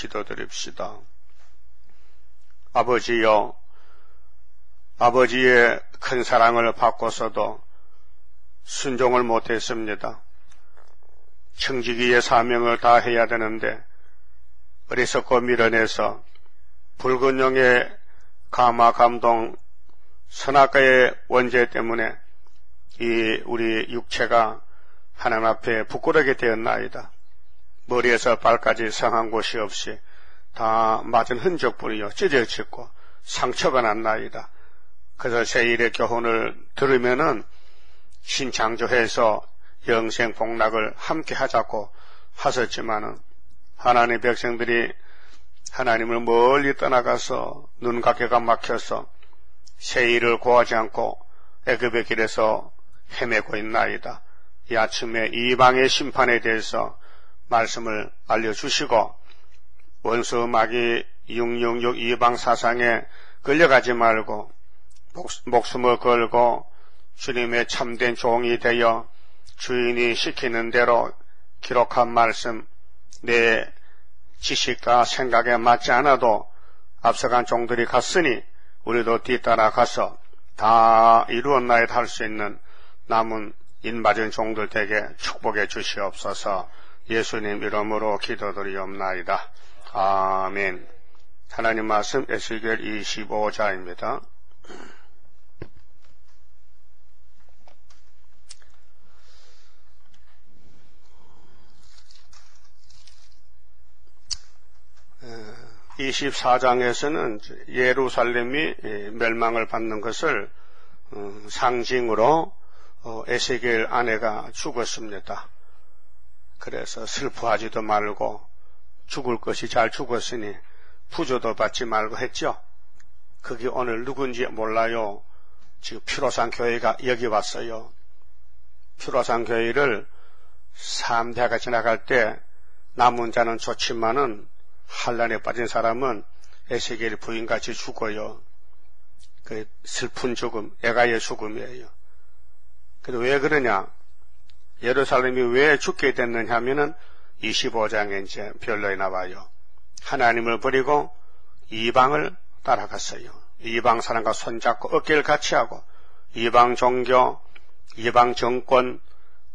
기도드립시다. 아버지여, 아버지의 큰 사랑을 받고서도 순종을 못했습니다. 청지기의 사명을 다해야 되는데 어리석고 밀어내서 붉은 용의 가마 감동 선악과의 원죄 때문에 이 우리 육체가 하나님 앞에 부끄러게 되었나이다. 머리에서 발까지 상한 곳이 없이 다 맞은 흔적뿐이요 찢어졌고 상처가 났나이다. 그래서 제1의 교훈을 들으면은 신창조해서 영생 복락을 함께 하자고 하셨지만은 하나님의 백성들이 하나님을 멀리 떠나가서 눈가게가 막혀서 세일을 구하지 않고 애굽의 길에서 헤매고 있나이다. 이 아침에 이방의 심판에 대해서 말씀을 알려주시고 원수 마귀 666 이방 사상에 끌려가지 말고 목숨을 걸고 주님의 참된 종이 되어 주인이 시키는 대로 기록한 말씀, 내 지식과 생각에 맞지 않아도 앞서간 종들이 갔으니 우리도 뒤따라가서 다 이루었나이다 할 수 있는 남은 인맞은 종들 되게 축복해 주시옵소서. 예수님 이름으로 기도드리옵나이다. 아멘. 하나님 말씀 에스겔 25장입니다. 에 24장에서는 예루살렘이 멸망을 받는 것을 상징으로 에스겔 아내가 죽었습니다. 그래서 슬퍼하지도 말고 죽을 것이 잘 죽었으니 부조도 받지 말고 했죠. 그게 오늘 누군지 몰라요. 지금 피로산 교회가 여기 왔어요. 피로산 교회를 3대가 지나갈 때 남은 자는 좋지만은 환란에 빠진 사람은 에스겔 부인같이 죽어요. 그 슬픈 죽음, 애가의 죽음이에요. 근데 왜 그러냐? 예루살렘이 왜 죽게 됐느냐 하면은 25장에 이제 변론이 나와요. 하나님을 버리고 이방을 따라갔어요. 이방 사람과 손잡고 어깨를 같이 하고 이방 종교, 이방 정권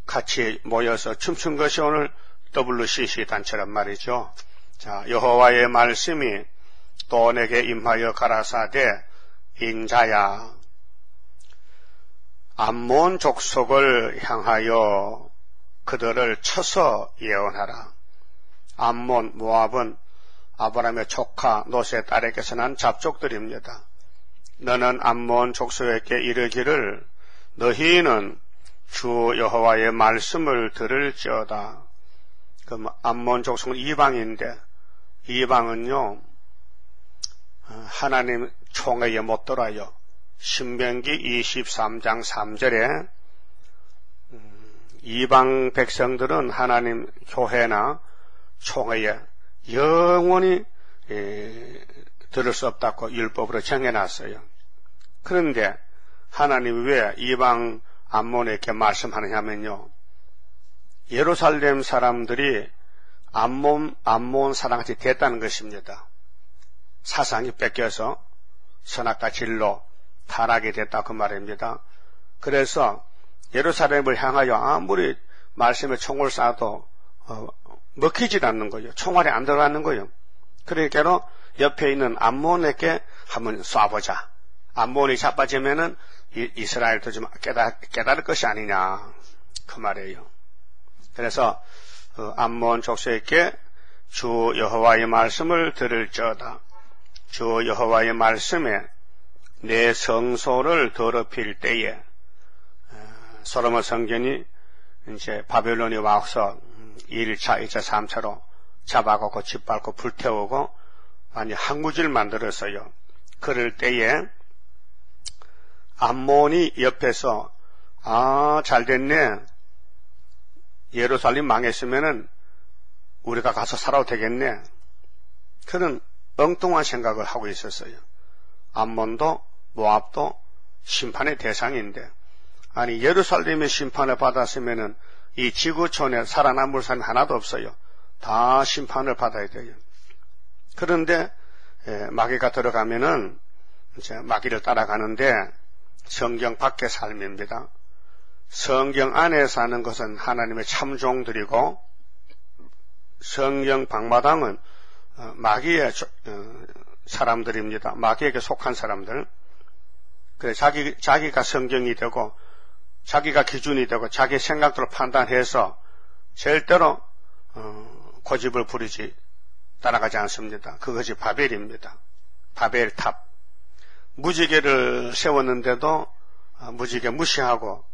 같이 모여서 춤춘 것이 오늘 WCC 단체란 말이죠. 자, 여호와의 말씀이 또 내게 임하여 가라사대 인자야 암몬 족속을 향하여 그들을 쳐서 예언하라. 암몬, 모압은 아브라함의 조카 롯의 딸에게서 난 잡족들입니다. 너는 암몬 족속에게 이르기를 너희는 주 여호와의 말씀을 들을지어다. 그럼 암몬 족속은 이방인데 이방은요 하나님 총회에 못 들어요. 신명기 23장 3절에 이방 백성들은 하나님 교회나 총회에 영원히 들을 수 없다고 율법으로 정해놨어요. 그런데 하나님이 왜 이방 암몬에게 말씀하느냐면요, 예루살렘 사람들이 암몬 사람같이 됐다는 것입니다. 사상이 뺏겨서 선악과 진로 타락이 됐다 그 말입니다. 그래서 예루살렘을 향하여 아무리 말씀에 총을 쏴도 먹히질 않는 거예요. 총알이 안 들어가는 거예요. 그러니까 옆에 있는 암몬에게 한번 쏴보자. 암몬이 자빠지면은 이스라엘도 좀 깨달을 것이 아니냐 그 말이에요. 그래서 암몬 족속에게 주 여호와의 말씀을 들을지어다. 주 여호와의 말씀에 내 성소를 더럽힐 때에 솔로몬 성전이 이제 바벨론이 와서 1차, 2차, 3차로 잡아가고 짓밟고 불태우고 완전 항구지를 만들었어요. 그럴 때에 암몬이 옆에서 잘됐네. 예루살렘 망했으면은 우리가 가서 살아도 되겠네. 그런 엉뚱한 생각을 하고 있었어요. 암몬도 모압도 심판의 대상인데, 아니 예루살렘의 심판을 받았으면은 이 지구촌에 살아남을 사람이 하나도 없어요. 다 심판을 받아야 돼요. 그런데 마귀가 들어가면은 이제 마귀를 따라가는데 성경 밖의 삶입니다. 성경 안에 사는 것은 하나님의 참종들이고 성경 방마당은 마귀의 사람들입니다. 마귀에게 속한 사람들. 그래 자기가 성경이 되고 자기가 기준이 되고 자기 생각대로 판단해서 절대로 고집을 부리지 따라가지 않습니다. 그것이 바벨입니다. 바벨 탑. 무지개를 세웠는데도 무지개 무시하고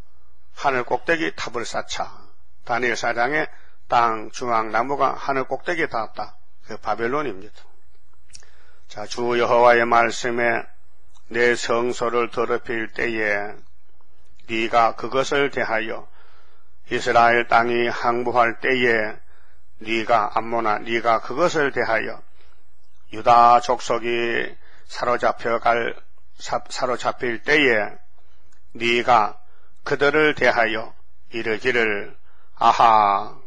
하늘 꼭대기 탑을 쌓자. 다니엘 4장에 땅 중앙 나무가 하늘 꼭대기에 닿았다. 그 바벨론입니다. 자, 주 여호와의 말씀에 내 성소를 더럽힐 때에 네가 그것을 대하여 이스라엘 땅이 항복할 때에 네가 암몬아 네가 그것을 대하여 유다 족속이 사로잡힐 때에 네가 그들을 대하여 이르기를 아하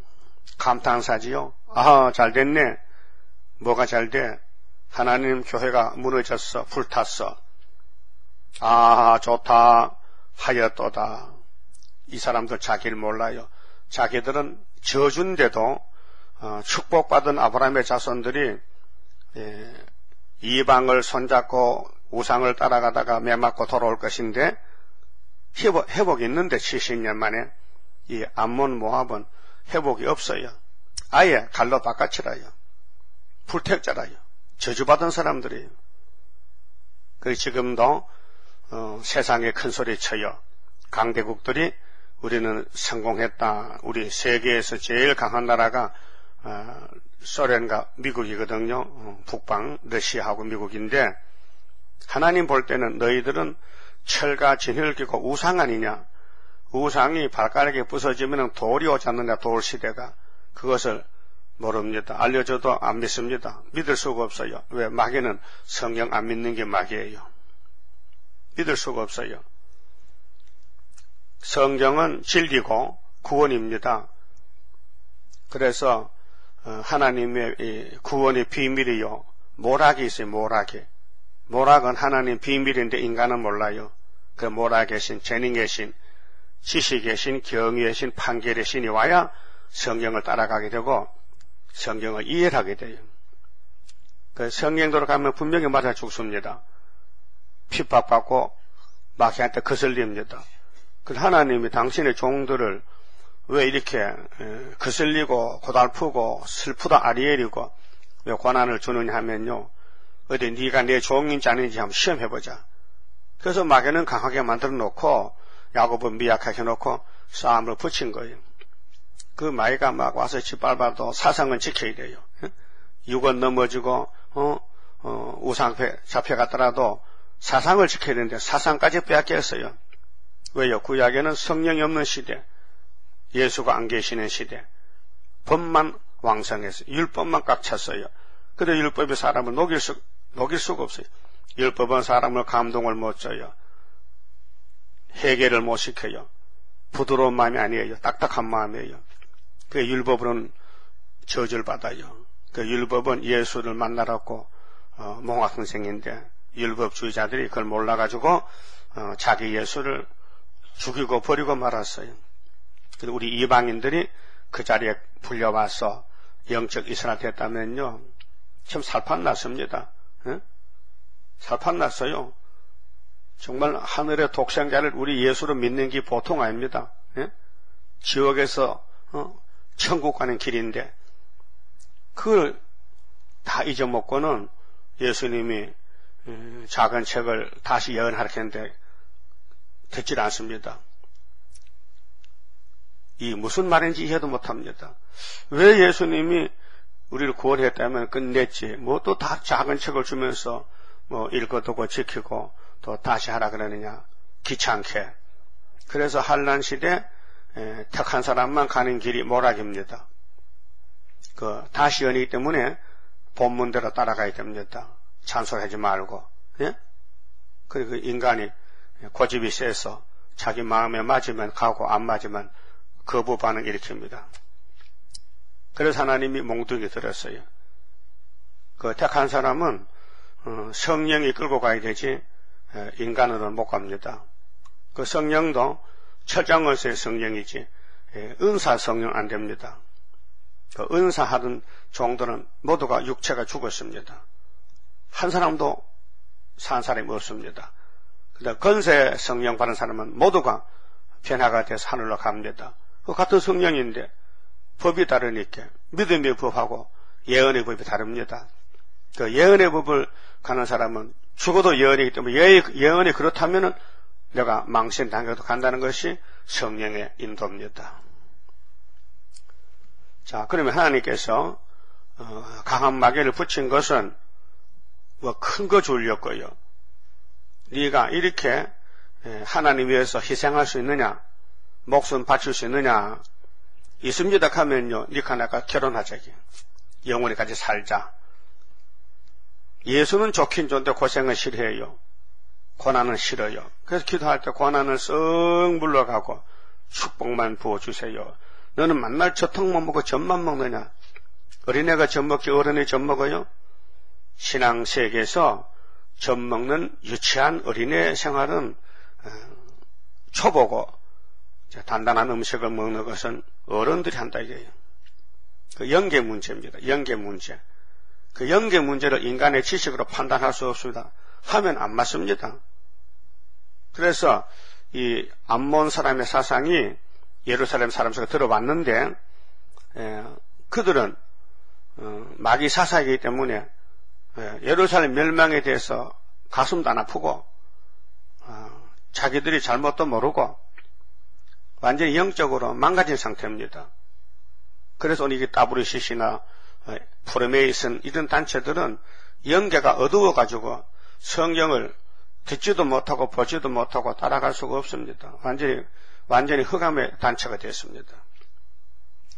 감탄사지요. 아하 잘됐네. 뭐가 잘돼? 하나님 교회가 무너졌어. 불탔어. 아하 좋다 하였도다. 이 사람들 자기를 몰라요. 자기들은 저주인데도 축복받은 아브라함의 자손들이 이방을 손잡고 우상을 따라가다가 매맞고 돌아올 것인데 회복이 있는데 70년 만에 이 암몬 모압은 회복이 없어요. 아예 갈로 바깥이라요. 불택자라요. 저주받은 사람들이에요. 그래서 지금도 세상에 큰 소리 쳐요. 강대국들이 우리는 성공했다. 우리 세계에서 제일 강한 나라가 소련과 미국이거든요. 북방 러시아하고 미국인데 하나님 볼 때는 너희들은 철과 진흙을 끼고 우상 아니냐. 우상이 발가락에 부서지면 돌이 오지 않느냐. 돌 시대가. 그것을 모릅니다. 알려줘도 안 믿습니다. 믿을 수가 없어요. 왜? 마귀는 성경 안 믿는 게 마귀예요. 믿을 수가 없어요. 성경은 진리고 구원입니다. 그래서 하나님의 구원의 비밀이요. 모락이 있어요. 모락이. 모락은 하나님 비밀인데 인간은 몰라요. 그 모락의 신, 재능의 신, 지식의 신, 경의의 신, 판결의 신이 와야 성경을 따라가게 되고 성경을 이해하게 돼요. 그 성경대로 가면 분명히 맞아 죽습니다. 핍박받고 마귀한테 거슬립니다. 그 하나님이 당신의 종들을 왜 이렇게 거슬리고 고달프고 슬프다 아리엘이고 왜 고난을 주느냐 하면요. 어디 네가 내 종인지 아닌지 한번 시험해보자. 그래서 마귀는 강하게 만들어 놓고 야곱은 미약하게 해놓고 싸움을 붙인 거예요. 그 마귀가 막 와서 짓밟아도 사상은 지켜야 돼요. 육은 넘어지고 우상패 잡혀갔더라도 사상을 지켜야 되는데 사상까지 빼앗겼어요. 왜요? 구약에는 성령이 없는 시대, 예수가 안 계시는 시대, 법만 왕성했어요. 율법만 꽉 찼어요. 그런데 율법이 사람을 녹일 수가 없어요. 율법은 사람을 감동을 못 줘요. 회개를 못 시켜요. 부드러운 마음이 아니에요. 딱딱한 마음이에요. 그 율법은 저주를 받아요. 그 율법은 예수를 만나라고 몽학 선생인데 율법주의자들이 그걸 몰라가지고 자기 예수를 죽이고 버리고 말았어요. 그리고 우리 이방인들이 그 자리에 불려와서 영적 이스라엘 됐다면요. 참 살판났습니다. 살판났어요. 정말 하늘의 독생자를 우리 예수로 믿는 게 보통 아닙니다. 지옥에서 천국 가는 길인데 그걸 다 잊어먹고는 예수님이 작은 책을 다시 예언하라 했는데 듣질 않습니다. 이 무슨 말인지 이해도 못합니다. 왜 예수님이 우리를 구원했다면 끝냈지 뭐 또 다 작은 책을 주면서 뭐 읽어두고 지키고 또 다시 하라 그러느냐. 귀찮게. 그래서 환난 시대 택한 사람만 가는 길이 모락입니다. 다시 연이기 때문에 본문대로 따라가야 됩니다. 찬송하지 말고. 예? 그리고 인간이 고집이 세서 자기 마음에 맞으면 가고 안 맞으면 거부 반응 일으킵니다. 그래서 하나님이 몽둥이 들었어요. 그 택한 사람은 성령이 끌고 가야 되지 인간으로는 못 갑니다. 그 성령도 처장으로서의 성령이지 은사 성령 안 됩니다. 그 은사하던 종들은 모두가 육체가 죽었습니다. 한 사람도 산 사람이 없습니다. 근데 건세 성령 받은 사람은 모두가 변화가 돼서 하늘로 갑니다. 그 같은 성령인데 법이 다르니까 믿음의 법하고 예언의 법이 다릅니다. 그 예언의 법을 가는 사람은 죽어도 예언이기 때문에 예언이 그렇다면은 내가 망신 당해도 간다는 것이 성령의 인도입니다. 자, 그러면 하나님께서 강한 마귀를 붙인 것은 뭐 큰 거 주려고요. 네가 이렇게 하나님 위해서 희생할 수 있느냐, 목숨 바칠 수 있느냐, 있습니다 하면요, 니가 나가 결혼하자기, 영원히 같이 살자. 예수는 좋긴 좋은데 고생은 싫어해요. 고난은 싫어요. 그래서 기도할 때 고난을 쓱 물러가고 축복만 부어주세요. 너는 만날 젖통만 먹고 젖만 먹느냐? 어린애가 젖 먹지 어른이 젖 먹어요? 신앙 세계에서 젖 먹는 유치한 어린애 생활은 초보고 단단한 음식을 먹는 것은 어른들이 한다 이거예요. 그 연계 문제입니다. 연계 문제. 그 연계 문제를 인간의 지식으로 판단할 수 없습니다. 하면 안 맞습니다. 그래서 이 암몬 사람의 사상이 예루살렘 사람 속에 들어왔는데 그들은 마귀 사사이기 때문에 예루살렘 멸망에 대해서 가슴도 안 아프고 자기들이 잘못도 모르고 완전히 영적으로 망가진 상태입니다. 그래서 오늘 이게 따브르시시나 프레메이슨 이런 단체들은 영계가 어두워가지고 성경을 듣지도 못하고 보지도 못하고 따라갈 수가 없습니다. 완전히 흑암의 단체가 됐습니다.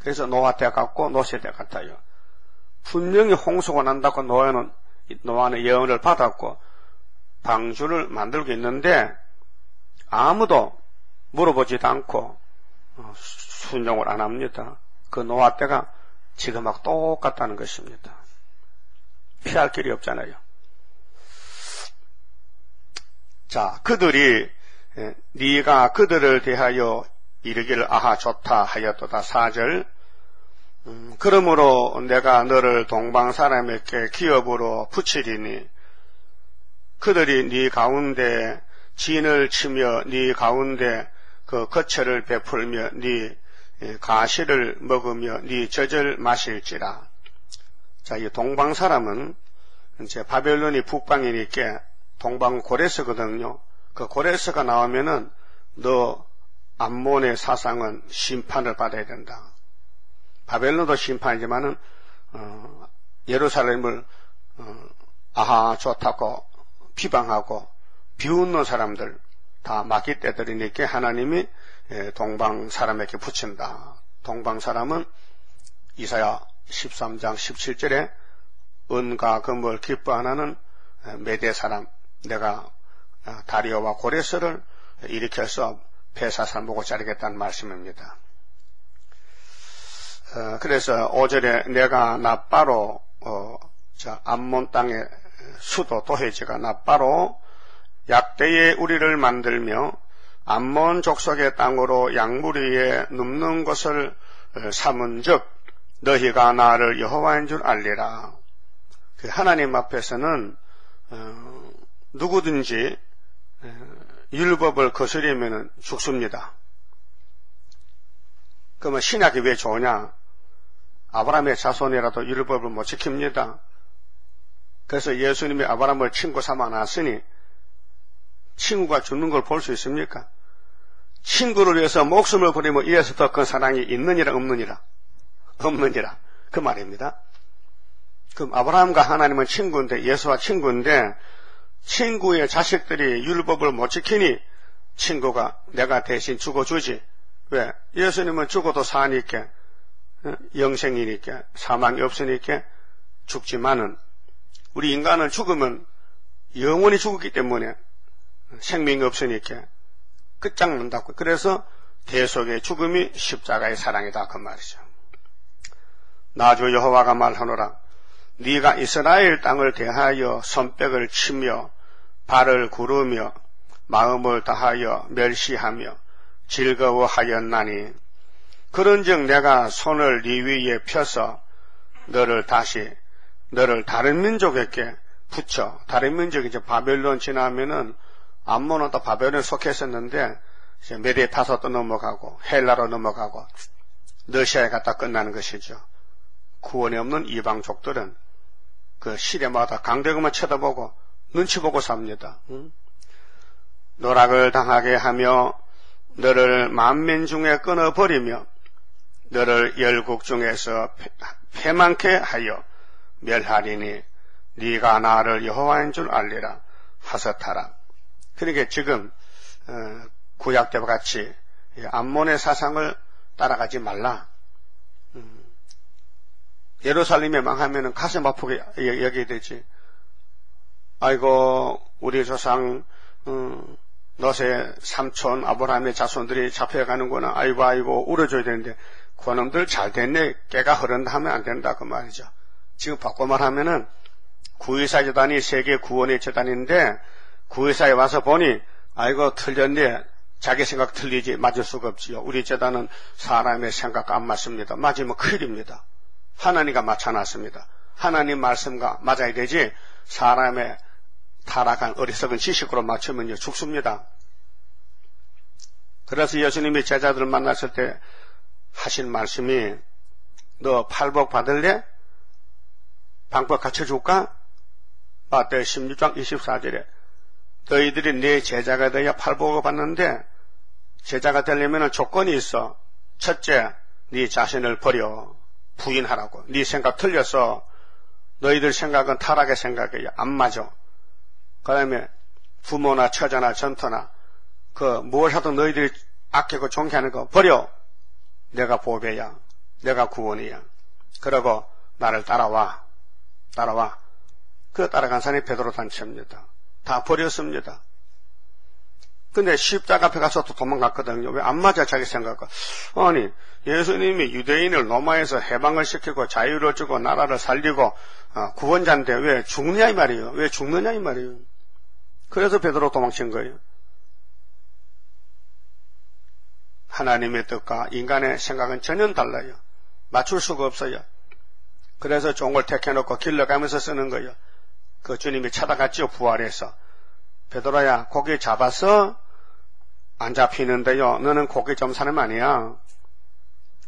그래서 노아 때 같고 노세 때 같아요. 분명히 홍수가 난다고 노아는 예언을 받았고 방주를 만들고 있는데 아무도 물어보지도 않고 순종을 안 합니다. 그 노아 때가 지금하고 똑같다는 것입니다. 피할 길이 없잖아요. 자, 그들이 네가 그들을 대하여 이르기를 아하 좋다 하였도다. 4절 그러므로 내가 너를 동방 사람에게 기업으로 붙이리니 그들이 네 가운데 진을 치며 네 가운데 그 거처를 베풀며 네 가시를 먹으며 네 젖을 마실지라. 자, 이 동방 사람은 이제 바벨론이 북방이니까 동방 고레스거든요. 그 고레스가 나오면은 너 암몬의 사상은 심판을 받아야 된다. 바벨론도 심판이지만은 예루살렘을 아하 좋다고 비방하고 비웃는 사람들 다 마귀 떼들이니까 하나님이 동방 사람에게 붙인다. 동방 사람은 이사야 13장 17절에 은과 금을 기뻐하는 메대 사람, 내가 다리오와 고레스를 일으켜서 폐사산목을 자르겠다는 말씀입니다. 그래서 5절에 내가 나빠로 암몬 땅의 수도 도해지가 나빠로 약대의 우리를 만들며 암몬 족속의 땅으로 양무리에 눕는 것을 삼은즉 너희가 나를 여호와인 줄 알리라. 하나님 앞에서는 누구든지 율법을 거스리면 죽습니다. 그러면 신약이 왜 좋으냐? 아브라함의 자손이라도 율법을 못 지킵니다. 그래서 예수님이 아브라함을 친구 삼아 놨으니 친구가 죽는 걸 볼 수 있습니까? 친구를 위해서 목숨을 버리면 이에서 더 큰 사랑이 있느니라 없느니라? 없느니라. 그 말입니다. 그럼 아브라함과 하나님은 친구인데 예수와 친구인데 친구의 자식들이 율법을 못 지키니 친구가 내가 대신 죽어주지. 왜? 예수님은 죽어도 사니까 영생이니까 사망이 없으니까 죽지만은 우리 인간은 죽으면 영원히 죽었기 때문에 생명이 없으니까 끝장난다고. 그래서 대속의 죽음이 십자가의 사랑이다 그 말이죠. 나 주 여호와가 말하노라 네가 이스라엘 땅을 대하여 손뼉을 치며 발을 구르며 마음을 다하여 멸시하며 즐거워하였나니 그런즉 내가 손을 네 위에 펴서 너를 다른 민족에게 붙여. 다른 민족이 이제 바벨론 지나면은 암몬은 또 바벨론에 속했었는데 이제 메데 파서도 넘어가고 헬라로 넘어가고 러시아에 갔다 끝나는 것이죠. 구원이 없는 이방족들은 그 시대마다 강대국만 쳐다보고 눈치 보고 삽니다. 노락을 당하게 하며 너를 만민 중에 끊어버리며 너를 열국 중에서 패망케 하여 멸하리니 네가 나를 여호와인 줄 알리라 하셨하라. 그러니까 지금 구약 때와 같이 암몬의 사상을 따라가지 말라. 예루살렘에 망하면 가슴 아프게 여기게 되지. 아이고 우리 조상 롯의 삼촌 아브라함의 자손들이 잡혀가는구나. 아이고 울어줘야 되는데 그놈들 잘 됐네. 깨가 흐른다 하면 안 된다 그 말이죠. 지금 바꿔 말하면은 구의사 재단이 세계 구원의 재단인데 구의사에 와서 보니 아이고 틀렸네. 자기 생각 틀리지 맞을 수가 없지요. 우리 재단은 사람의 생각 안 맞습니다. 맞으면 큰일입니다. 하나님과 맞춰놨습니다. 하나님 말씀과 맞아야 되지 사람의 타락한 어리석은 지식으로 맞추면 죽습니다. 그래서 예수님이 제자들을 만났을 때 하신 말씀이 너 팔복 받을래? 방법 갖춰줄까? 마태복음 16장 24절에 너희들이 내 제자가 되어야 팔복을 받는데 제자가 되려면 조건이 있어. 첫째, 네 자신을 버려. 부인하라고. 네 생각 틀려서 너희들 생각은 타락의 생각이야. 안 맞아. 그 다음에 부모나 처자나 전터나 뭘 하든 너희들이 아끼고 존경하는 거 버려. 내가 보배야. 내가 구원이야. 그러고 나를 따라와. 그 따라간 사람이 베드로 단체입니다. 다 버렸습니다. 근데 십자가 앞에 가서 또 도망갔거든요. 왜 안 맞아 자기 생각과. 아니 예수님이 유대인을 로마에서 해방을 시키고 자유를 주고 나라를 살리고 구원자인데 왜 죽느냐 이 말이에요. 왜 죽느냐 이 말이에요. 그래서 베드로 도망친 거예요. 하나님의 뜻과 인간의 생각은 전혀 달라요. 맞출 수가 없어요. 그래서 좋은 걸 택해놓고 길러가면서 쓰는 거예요. 그 주님이 찾아갔죠. 부활해서. 베드로야 고기 잡았어? 안 잡히는데요. 너는 고기 좀 사람 아니야.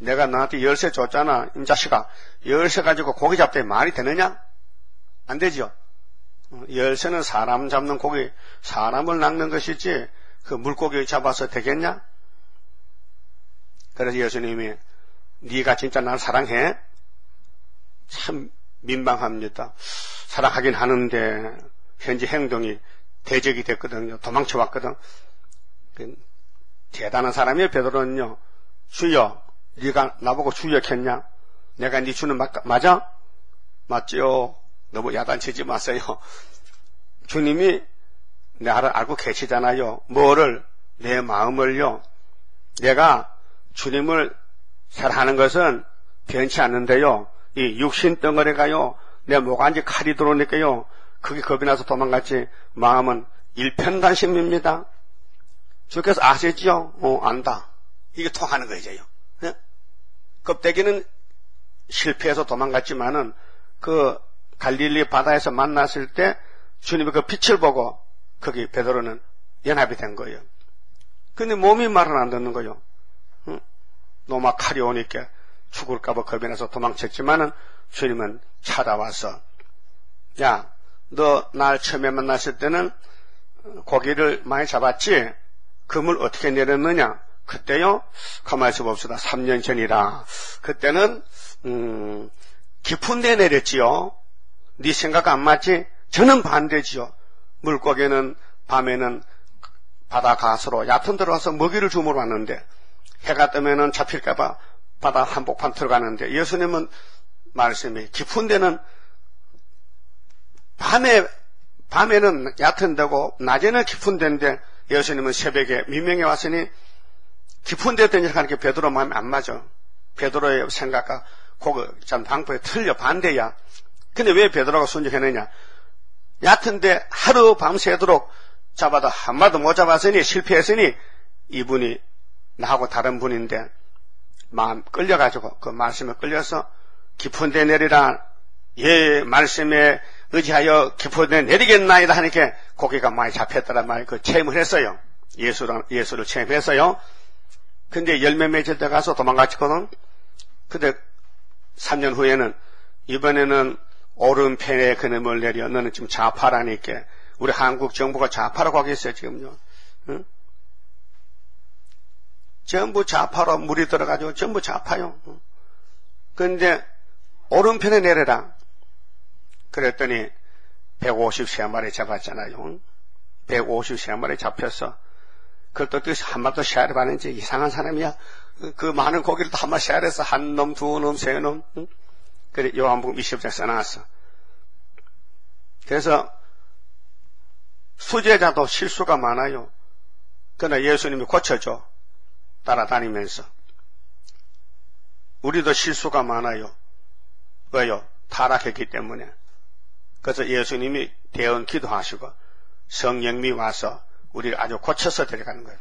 내가 너한테 열쇠 줬잖아. 이 자식아. 열쇠 가지고 고기 잡대 말이 되느냐? 안 되죠. 열쇠는 사람 잡는 고기, 사람을 낚는 것이지 그 물고기 잡아서 되겠냐? 그래서 예수님이 네가 진짜 날 사랑해? 참 민망합니다. 사랑하긴 하는데 현재 행동이 대적이 됐거든요. 도망쳐 왔거든. 대단한 사람이에요. 베드로는요. 주여, 네가 나보고 주여 했냐? 내가 네 주는 맞아? 맞지요. 너무 야단치지 마세요. 주님이 나를 알고 계시잖아요. 뭐를? 내 마음을요. 내가 주님을 사랑하는 것은 변치 않는데요. 이 육신 덩어리가요. 내 목안지 칼이 들어오니까요. 그게 겁이 나서 도망갔지. 마음은 일편단심입니다. 주께서 아시죠? 안다. 이게 통하는 거죠. 네? 껍데기는 실패해서 도망갔지만은 그 갈릴리 바다에서 만났을 때 주님이 그 빛을 보고 거기 베드로는 연합이 된 거예요. 근데 몸이 말은 안 듣는 거예요. 노마 칼이 오니까 죽을까봐 겁이 나서 도망쳤지만은 주님은 찾아와서 야, 너 날 처음에 만났을 때는 고기를 많이 잡았지? 금을 어떻게 내렸느냐? 그때요? 가만히 있어 봅시다. 3년 전이라. 그때는 깊은 데 내렸지요. 네 생각 안 맞지? 저는 반대지요. 물고기는 밤에는 바다 가수로 얕은 데로 와서 먹이를 주무러 왔는데 해가 뜨면은 잡힐까봐 바다 한복판 들어가는데 예수님은 말씀이 깊은 데는 밤에는 얕은 데고 낮에는 깊은 데인데 예수님은 새벽에 미명에 왔으니 깊은 데 던지니까 베드로 마음에 안 맞아. 베드로의 생각과 참 방법이 틀려 반대야. 근데 왜 베드로가 순종했느냐? 얕은데 하루 밤새도록 잡아도 한 마도 못 잡았으니 실패했으니 이분이 나하고 다른 분인데 마음 끌려가지고 그 말씀에 끌려서 깊은 데 내리라. 예, 말씀에 의지하여 깊은 데 내리겠나이다 하니까 고개가 많이 잡혔더라 말 그 체험을 했어요. 예수를 체험했어요. 근데 열매 맺을 때 가서 도망갔거든. 근데 3년 후에는 이번에는 오른편에 그놈을 내려 너는 지금 좌파라니까 우리 한국 정부가 좌파라고 하겠어요 지금요. 응? 전부 좌파로 물이 들어가지고 전부 좌파요. 그런데 오른편에 내려라. 그랬더니 153마리 잡았잖아요. 153마리 잡혀서 그걸 또 한 마리 또 쉐어를 받는지 이상한 사람이야. 그 많은 고기를 또 한 마리 쉐어해서 한 놈, 두 놈, 세 놈. 응? 그래 요한복음 20장 써놨어. 그래서 수제자도 실수가 많아요. 그러나 예수님이 고쳐줘. 따라다니면서. 우리도 실수가 많아요. 왜요? 타락했기 때문에. 그래서 예수님이 대언 기도하시고 성령님이 와서 우리를 아주 고쳐서 데려가는 거예요.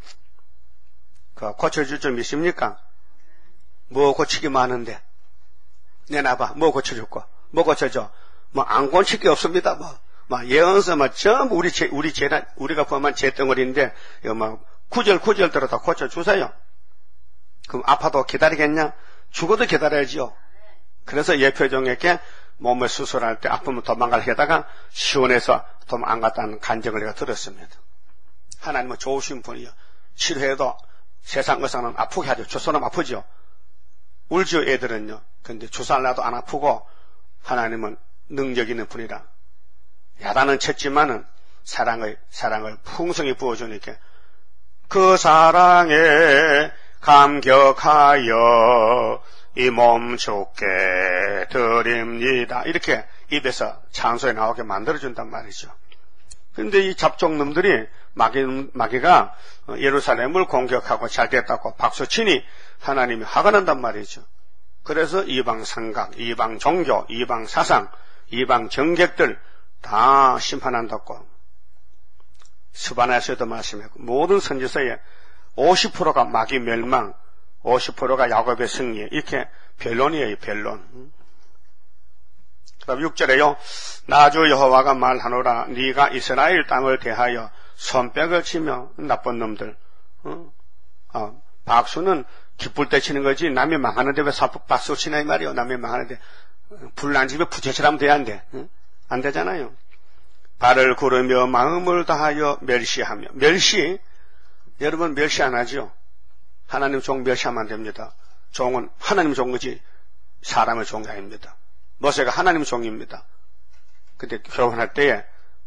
그 고쳐줄 줄 믿습니까? 뭐 고치기 많은데. 내놔봐. 뭐 고쳐줄까? 뭐 고쳐줘? 뭐 안 고칠 게 없습니다. 뭐 예언서 전부 우리가 범한 죄덩어리인데 이거 막 구절대로 다 고쳐주세요. 그럼 아파도 기다리겠냐? 죽어도 기다려야지요. 그래서 예표종에게 몸을 수술할 때 아프면 도망가려다가 시원해서 도망 안 갔다는 간증을 내가 들었습니다. 하나님은 좋으신 분이요. 치료해도 세상 의사는 아프게 하죠. 주사는 아프죠. 울지요 애들은요. 근데 주사를 놔도 안 아프고 하나님은 능력 있는 분이라. 야단은 쳤지만은 사랑을 풍성히 부어주니까 그 사랑에 감격하여 이 몸 주께 드립니다. 이렇게 입에서 찬소에 나오게 만들어준단 말이죠. 근데 이 잡종놈들이 마귀가 예루살렘을 공격하고 잘 됐다고 박수치니 하나님이 화가 난단 말이죠. 그래서 이방 생각, 이방 종교, 이방 사상, 이방 정객들 다 심판한다고. 스바나에서도 말씀했고 모든 선지서에 50%가 마귀 멸망, 50%가 야곱의 승리. 이렇게 변론이에요, 변론. 그다음 6절에요. 나주 여호와가 말하노라. 네가 이스라엘 땅을 대하여 손뼉을 치며 나쁜 놈들. 박수는 기쁠 때 치는 거지 남이 망하는데 왜 박수 치나 이 말이요. 남이 망하는데 불난 집에 부채처럼 돼야 안 돼. 안 되잖아요. 발을 구르며 마음을 다하여 멸시하며. 멸시, 여러분 멸시 안 하죠? 하나님 종 멸시하면 안 됩니다. 종은 하나님 종이지 사람의 종이 아닙니다. 모세가 하나님 종입니다. 근데 결혼할 때에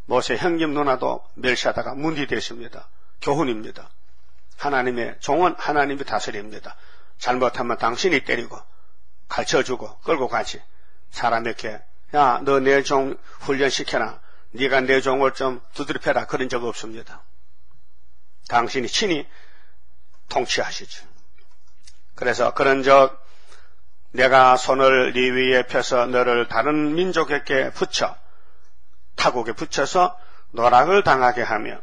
모세 형님 누나도 멸시하다가 문디됐습니다. 교훈입니다. 하나님의 종은 하나님이 다스립니다. 잘못하면 당신이 때리고 가르쳐주고 끌고 가지. 사람에게 야, 너 내 종 훈련시켜라. 네가 내 종을 좀 두드려 패라. 그런 적 없습니다. 당신이 친히 통치하시죠. 그래서 그런 적 내가 손을 네 위에 펴서 너를 다른 민족에게 붙여 타국에 붙여서 노락을 당하게 하며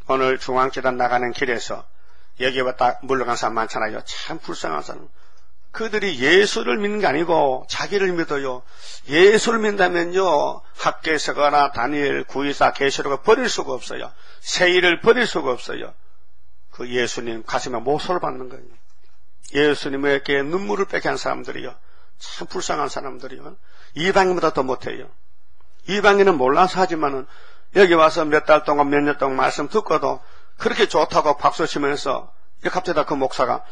오늘 중앙재단 나가는 길에서 여기 왔다 물러간 사람 많잖아요. 참 불쌍한 사람. 그들이 예수를 믿는 게 아니고 자기를 믿어요. 예수를 믿는다면요. 학개서거나 다니엘, 구이사, 계시록을 버릴 수가 없어요. 세일을 버릴 수가 없어요. 그 예수님 가슴에 모소를 받는 거예요. 예수님에게 눈물을 뺏게 한 사람들이요. 참 불쌍한 사람들이요. 이방인보다 더 못해요. 이방인은 몰라서 하지만은 여기 와서 몇 달 동안 몇 년 동안 말씀 듣고도 그렇게 좋다고 박수치면서 갑자기 그 목사가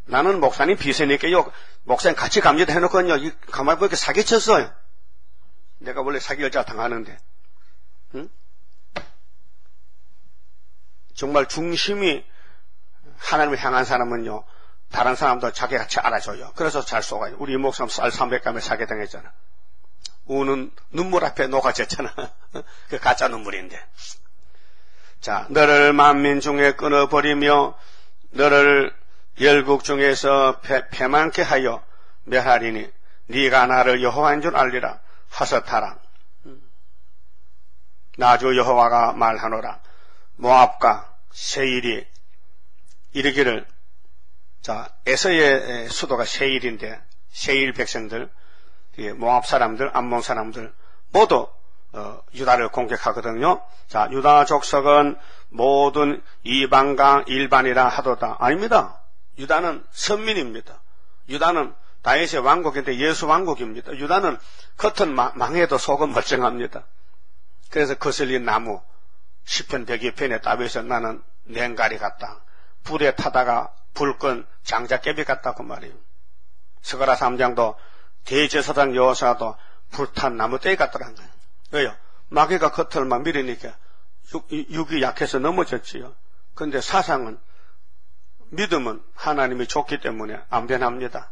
나는 목사님 비서니까요. 목사님 같이 감리도 해놓거든요. 가만히 보니까 사기쳤어요. 내가 원래 사기를 잘 당하는데. 응? 정말 중심이 하나님을 향한 사람은요. 다른 사람도 자기같이 알아줘요. 그래서 잘 쏘가요. 우리 목사님 쌀 300g에 사기당했잖아. 우는 눈물 앞에 녹아졌잖아. 그 가짜 눈물인데. 자, 너를 만민 중에 끊어버리며 너를 열국 중에서 패만케 하여 멸하리니 네가 나를 여호와인 줄 알리라. 하섯하라. 나주 여호와가 말하노라. 모압과 세일이 이르기를, 자, 에서의 수도가 세일인데, 세일 백성들, 모압 사람들, 암몬 사람들 모두 유다를 공격하거든요. 자, 유다 족속은 모든 이방과 일반이라 하도다. 아닙니다. 유다는 선민입니다. 유다는 다윗의 왕국인데 예수 왕국입니다. 유다는 겉은 망해도 속은 멀쩡합니다. 그래서 거슬린 나무, 시편 102편에 다윗은 나는 냉가리 같다. 불에 타다가 불끈 장작개비 같다고 말이에요. 스가랴 3장도 대제사장 여호사도 불탄 나무떼기 같더란 거예요. 왜요? 마귀가 겉을 막 밀으니까 육이 약해서 넘어졌지요. 그런데 사상은, 믿음은 하나님이 좋기 때문에 안 변합니다.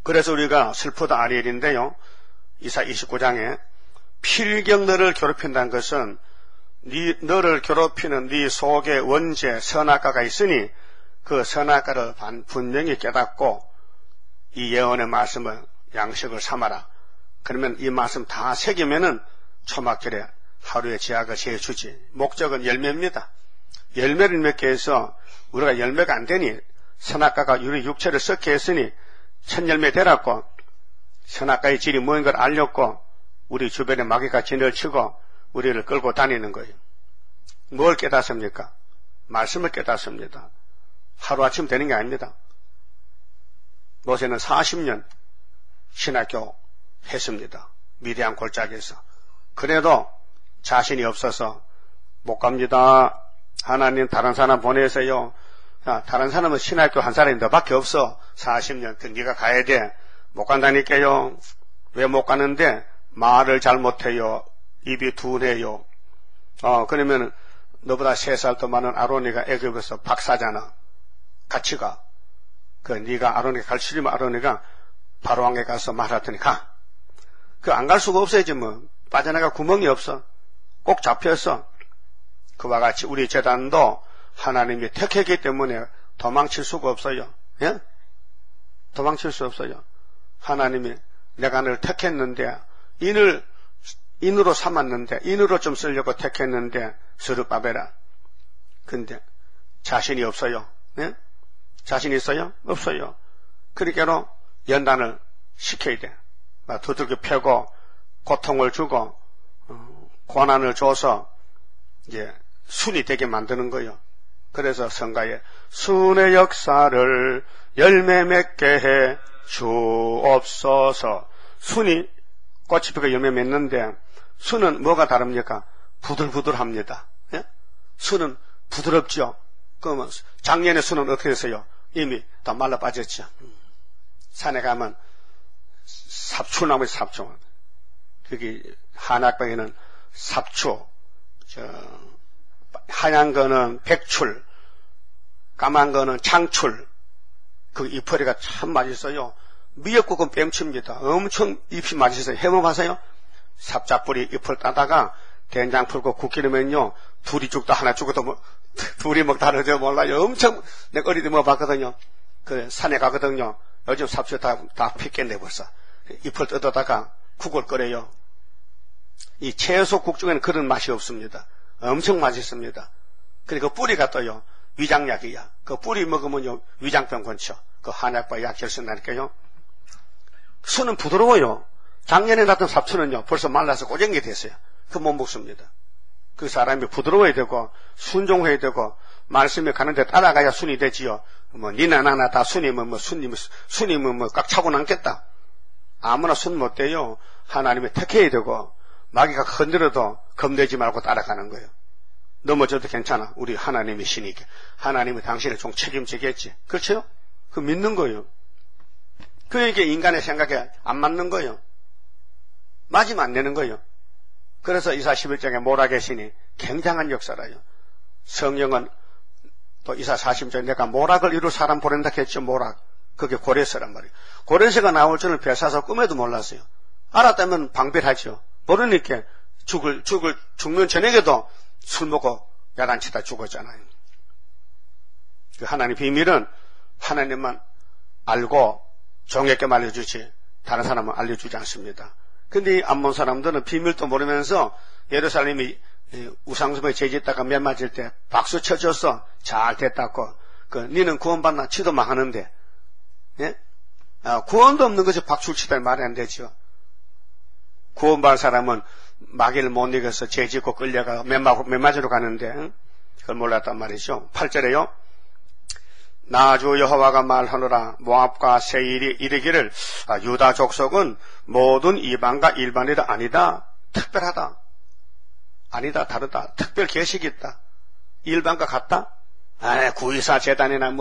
그래서 우리가 슬프다 아리엘인데요. 이사 29장에 필경 너를 괴롭힌다는 것은 너를 괴롭히는 네 속에 원죄 선악과가 있으니 그 선악과를 분명히 깨닫고 이 예언의 말씀을 양식을 삼아라. 그러면 이 말씀 다 새기면은 초막절에 하루의 제약을 재주지. 목적은 열매입니다. 열매를 맺게 해서 우리가 열매가 안 되니 선악과가 우리 육체를 썩게 했으니 첫 열매 되라고 선악과의 질이 뭐인 걸 알렸고 우리 주변에 마귀가 진을 치고 우리를 끌고 다니는 거예요. 뭘 깨닫습니까? 말씀을 깨닫습니다. 하루아침 되는 게 아닙니다. 모세는 40년 신학교 했습니다. 미디안 골짜기에서. 그래도 자신이 없어서 못 갑니다. 하나님 다른 사람 보내세요. 야, 다른 사람은 신학교 한 사람이 너밖에 없어. 40년. 그 네가 가야 돼. 못 간다니까요. 왜 못 가는데? 말을 잘 못해요. 입이 둔해요. 그러면 너보다 3살 더 많은 아론이가 애굽에서 박사잖아. 같이 가. 그 네가 아론이가 가르치려면 아론이가 바로왕에 가서 말하더니 가. 그 안 갈 수가 없어야지 뭐. 빠져나갈 구멍이 없어. 꼭 잡혔어. 그와 같이 우리 제단도 하나님이 택했기 때문에 도망칠 수가 없어요. 예? 도망칠 수 없어요. 하나님이 내가 너를 택했는데 인으로 삼았는데 인으로 좀 쓰려고 택했는데 스룹바벨아. 근데 자신이 없어요. 예? 자신 있어요? 없어요. 그러니까 연단을 시켜야 돼. 두들겨 패고 고통을 주고 고난을 줘서 이제 순이 되게 만드는 거예요. 그래서 성가에 순의 역사를 열매 맺게 해 주옵소서. 순이 꽃이 피고 열매 맺는데 순은 뭐가 다릅니까? 부들부들합니다. 예? 순은 부드럽죠. 그러면 작년에 순은 어떻게 됐어요? 이미 다 말라 빠졌죠. 산에 가면 삽추나무 삽추. 여기 한약방에는 삽추, 하얀 거는 백출, 까만 거는 창출. 그 잎허리가 참 맛있어요. 미역국은 뺨칩니다. 엄청 잎이 맛있어요. 해먹어보세요. 삽자뿌리 잎을 따다가 된장 풀고 국 기르면요. 둘이 죽다 하나 죽어도 뭐, 둘이 먹다 하는지 몰라요. 엄청 내가 어릴 때 먹어봤거든요. 그 산에 가거든요. 요즘 삽수 다 피겠네 벌써. 잎을 뜯어다가 국을 끓여요. 이 채소국 중에는 그런 맛이 없습니다. 엄청 맛있습니다. 그리고 뿌리가 또요. 위장약이야. 그 뿌리 먹으면요. 위장병 건쳐. 그 한약과 약 결승나니까요. 순은 부드러워요. 작년에 났던 삽수는요. 벌써 말라서 꼬쟁이 됐어요. 그 못 먹습니다. 그 사람이 부드러워야 되고 순종해야 되고 말씀에 가는데 따라가야 순이 되지요. 뭐 니나 나나 다 순이면 뭐 순이면 뭐 꽉 차고 남겠다. 아무나 순 못 돼요. 하나님이 택해야 되고 마귀가 건드려도 겁내지 말고 따라가는 거예요. 넘어져도 괜찮아. 우리 하나님이 신이게. 하나님이 당신을 좀 책임지겠지. 그렇죠? 그 믿는 거예요. 그에게 인간의 생각에 안 맞는 거예요. 맞으면 안 되는 거예요. 그래서 이사 11장에 모락의 신이 굉장한 역사라요. 성령은 또 이사 40장에 내가 모락을 이룰 사람 보낸다 했죠. 모락. 그게 고레스란 말이에요. 고레스가 나올 줄을 벼사서 꿈에도 몰랐어요. 알았다면 방별하죠. 모르니까 죽는 저녁에도 술 먹고 야단치다 죽었잖아요. 그 하나님 비밀은 하나님만 알고 종에게 말해주지 다른 사람은 알려주지 않습니다. 근데 이 암몬 사람들은 비밀도 모르면서 예루살렘이 우상숭배 죄짓다가 매 맞을 때 박수 쳐줬어. 잘 됐다고. 니는 구원받나 지도 망하는데. 예? 구원도 없는 것이 박수를 치다 말이 안 되죠. 구원받은 사람은 마귀를 못 이겨서 죄짓고 끌려가 매 맞으러 가는데 그걸 몰랐단 말이죠. 8절에요. 나 주 여호와가 말하노라. 모압과 세일이 이르기를 유다 족속은 모든 이방과 일반이다. 아니다. 특별하다. 아니다. 다르다. 특별 계식이 있다. 일반과 같다? 구이사 재단이나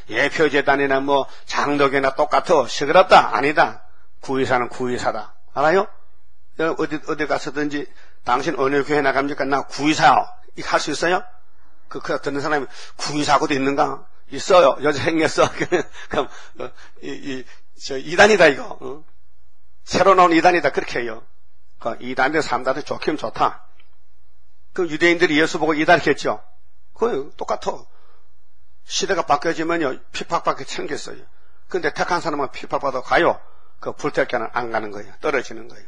예표 재단이나 장독이나 똑같아. 시끄럽다. 아니다. 구이사는 구이사다. 알아요? 어디 가서든지 당신 어느 교회 나갑니까? 나 구이사요. 이거 할 수 있어요? 그 듣는 사람이 구이사고도 있는가? 있어요. 요즘 생겼어. 그럼 이단이다 이거. 새로 나온 이단이다 그렇게 해요. 이단들 사람들한테 좋기면 좋다. 그 유대인들이 예수 보고 이단했겠죠. 그거 똑같아. 시대가 바뀌어지면요 핍박받게 생겼어요. 근데 택한 사람은 핍박받아 가요. 그 불택자는 안 가는 거예요. 떨어지는 거예요.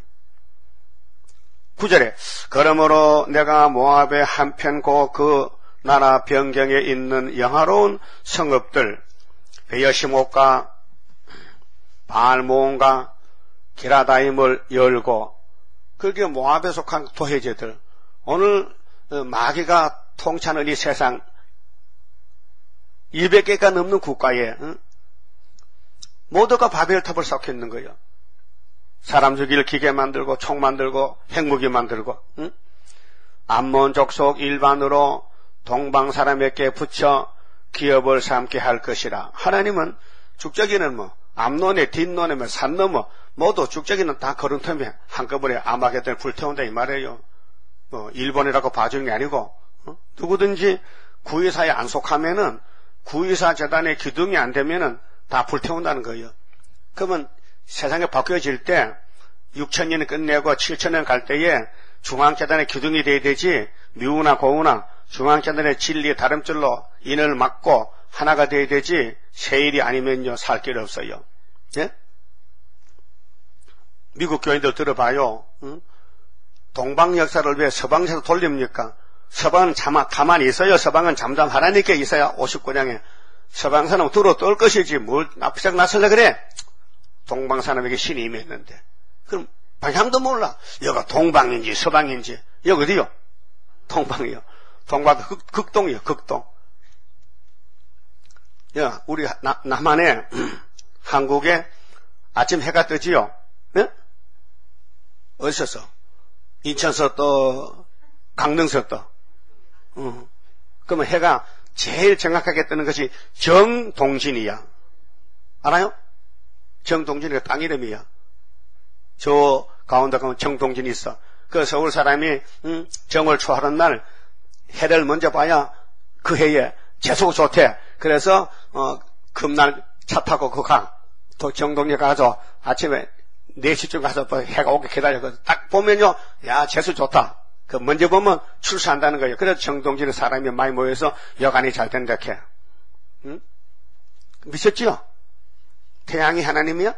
9절에 그러므로 내가 모압의 한편 그 나라 변경에 있는 영화로운 성읍들 베여시못과 바알모온과 기라다임을 열고 그게 모압에 속한 도해제들 오늘 마귀가 통치하는 이 세상 200개가 넘는 국가에 모두가 바벨탑을 쌓고 있는 거예요. 사람 죽일 기계 만들고 총 만들고 핵무기 만들고 암몬 족속 일반으로 동방 사람에게 붙여 기업을 삼게 할 것이라. 하나님은 죽적이는 암논에 뒷논에 산 넘어 모두 죽적이는 다 거름터면 한꺼번에 아마겟돈을 불태운다 이 말이에요. 일본이라고 봐주는 게 아니고 누구든지 구이사에 안 속하면은 구이사 재단의 기둥이 안 되면은 다 불태운다는 거예요. 그러면 세상에 바뀌어질 때 6,000년이 끝내고 7,000년 갈 때에 중앙재단의 기둥이 돼야 되지 미우나 고우나 중앙재단의 진리 다름줄로 인을 막고 하나가 돼야 되지 세일이 아니면요 살 길 없어요. 예? 미국 교인들 들어봐요. 동방 역사를 왜 서방 역사로 돌립니까? 서방은 가만히 있어요. 서방은 잠잠하라니까 있어야 59장에 서방 사람은 들어 떨 것이지 뭘 나쁘작 나설래 그래? 동방 사람에게 신이 임했는데 그럼 방향도 몰라. 여기가 동방인지 서방인지 여기 어디요? 동방이요. 동방도 극동이요. 극동. 야, 우리 남한에 한국에 아침 해가 뜨지요. 네? 어디서 인천서 떠 강릉서 떠. 그러면 해가 제일 정확하게 뜨는 것이 정동진이야. 알아요? 정동진이가 땅 이름이야. 저 가운데 가면 정동진이 있어. 그 서울 사람이 정월 초하는 날 해를 먼저 봐야 그 해에 재수가 좋대. 그래서 금날 차 타고 또 정동에 가서 아침에 4시쯤 가서 해가 오게 기다려. 딱 보면요, 야 재수 좋다. 그 먼저 보면 출세한다는 거예요. 그래서 정동진에 사람이 많이 모여서 여간이 잘 된다 해. 미쳤지요? 태양이 하나님이야?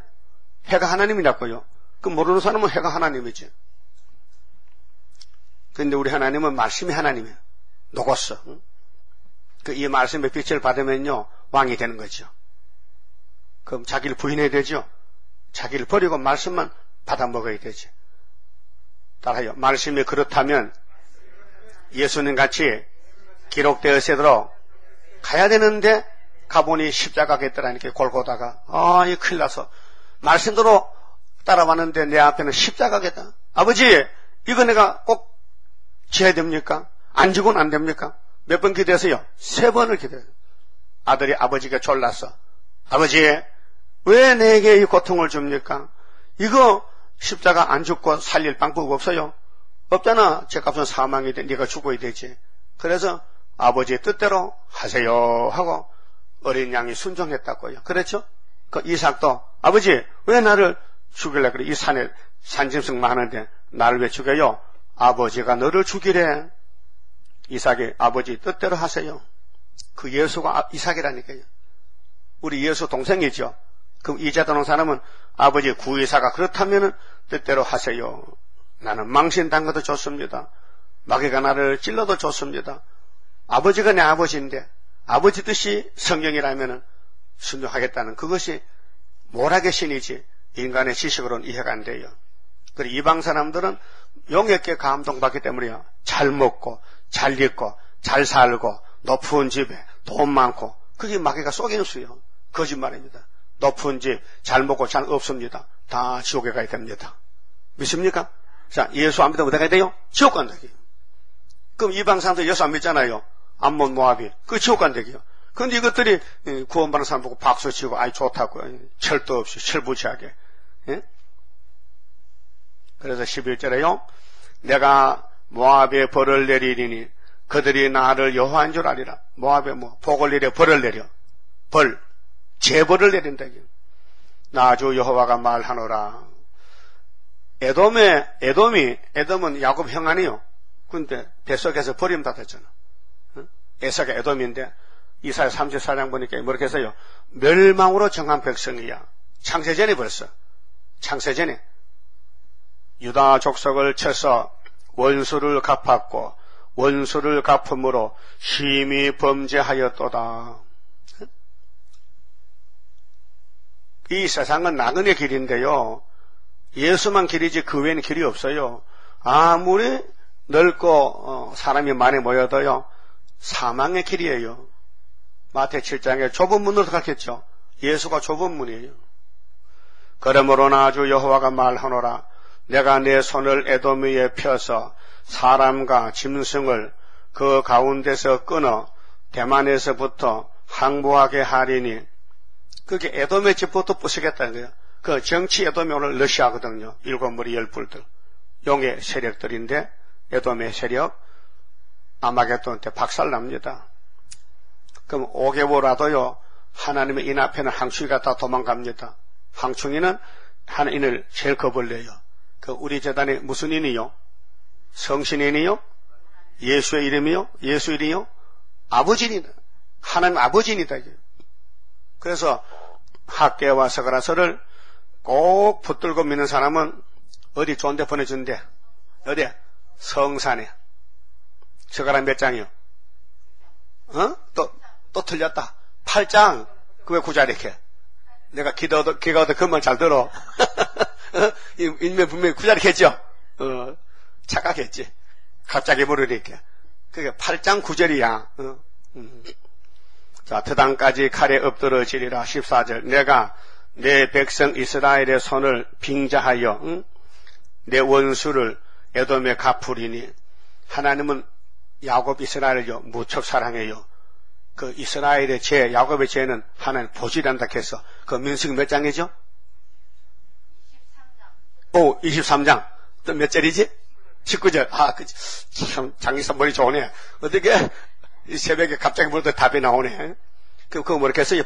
해가 하나님이라고요. 그 모르는 사람은 해가 하나님이지. 근데 우리 하나님은 말씀이 하나님이에요. 녹았어. 이 말씀의 빛을 받으면요 왕이 되는 거죠. 그럼 자기를 부인해야 되죠. 자기를 버리고 말씀만 받아 먹어야 되지. 따라요. 말씀이 그렇다면 예수님 같이 기록되었으도록 가야 되는데 가보니 십자가겠더라니까 골고다가 이거 큰일 나서 말씀대로 따라왔는데 내 앞에는 십자가겠다. 아버지 이거 내가 꼭 지어야 됩니까? 안 지고는 안 됩니까? 몇 번 기도했어요? 3번을 기도해요. 아들이 아버지가 졸랐어. 아버지 왜 내게 이 고통을 줍니까? 이거 십자가 안 죽고 살릴 방법 없어요? 없잖아. 죄값은 사망이 돼. 네가 죽어야 되지. 그래서 아버지의 뜻대로 하세요 하고 어린 양이 순종했다고요. 그렇죠? 그 이삭도 아버지 왜 나를 죽이려 그래? 이 산에 산짐승 많은데 나를 왜 죽여요? 아버지가 너를 죽이래. 이삭이 아버지 뜻대로 하세요. 그 예수가 이삭이라니까요. 우리 예수 동생이죠. 그럼 이자 도는 사람은 아버지 구의사가 그렇다면은 뜻대로 하세요. 나는 망신당 것도 좋습니다. 마귀가 나를 찔러도 좋습니다. 아버지가 내 아버지인데 아버지 뜻이 성경이라면은 순종하겠다는 그것이 모락의 신이지 인간의 지식으로는 이해가 안 돼요. 그리고 이방 사람들은 용액게 감동받기 때문에요. 잘 먹고 잘 입고 잘 살고 높은 집에 돈 많고 그게 마귀가 속이는 수요. 거짓말입니다. 높은 집 잘 먹고 잘 없습니다. 다 지옥에 가야 됩니다. 믿습니까? 자, 예수 안 믿으면 어디 가야 돼요? 지옥 간다고요. 그럼 이방 사람들 예수 안 믿잖아요. 암몬 모압이 그 지옥 간다고요. 그런데 이것들이 구원받는 사람 보고 박수치고 아이 좋다고 철도 없이 철부지하게. 예? 그래서 11절에요. 내가 모압에 벌을 내리리니 그들이 나를 여호와인 줄 아리라. 모압에 복을 내려 벌을 내려. 재벌을 내린다고요. 나 주 여호와가 말하노라. 에돔은 야곱 형 아니요. 근데 뱃속에서 버림받았잖아. 에사가 에돔인데 이사야 34장 보니까 뭐렇게 했어요? 멸망으로 정한 백성이야. 창세전에 벌써. 창세전에. 유다 족속을 쳐서 원수를 갚았고 원수를 갚음으로 심히 범죄하였도다. 이 세상은 나그네 길인데요. 예수만 길이지 그 외에는 길이 없어요. 아무리 넓고 사람이 많이 모여도요. 사망의 길이에요. 마태 7장에 좁은 문으로 들어갔겠죠. 예수가 좁은 문이에요. 그러므로 나 주 여호와가 말하노라. 내가 내 손을 에돔 위에 펴서 사람과 짐승을 그 가운데서 끊어 대만에서부터 항복하게 하리니 그게 에돔의 집부터 부수겠다는 거예요. 그 정치 에돔이 오늘 러시아거든요. 일곱 머리 열 뿔들. 용의 세력들인데 에돔의 세력 아마겟돈 때 박살납니다. 그럼 5개월라도요. 하나님의 인 앞에는 항충이가 다 도망갑니다. 항충이는 하나님을 제일 겁을 내요. 그 우리 재단에 무슨 인이요? 성신인이요? 예수의 이름이요? 예수 이름이요? 아버지니다. 하나님 아버지니다. 그래서 학계와 서가라서를 꼭 붙들고 믿는 사람은 어디 좋은 데 보내준대. 어디? 성산에. 서가라 몇 장이요? 또 틀렸다. 8장. 그 왜 구자 이렇게? 내가 기가 얻어 그만 잘 들어. 인면 분명히 구자 이렇게 했죠? 착각했지. 갑자기 모르니까. 그게 8장 9절이야. 자, 드당까지 칼에 엎드러지리라. 14절. 내가 내 백성 이스라엘의 손을 빙자하여 내 원수를 에돔에 갚으리니. 하나님은 야곱 이스라엘을 무척 사랑해요. 그 이스라엘의 죄, 야곱의 죄는 하나님 보지란다 해서 그 민수기 몇 장이죠? 23장. 또 몇 절이지? 19절. 참 장기사 머리 좋으네. 어떻게 이 새벽에 갑자기 물어도 답이 나오네. 그거 뭐렇게 했어요?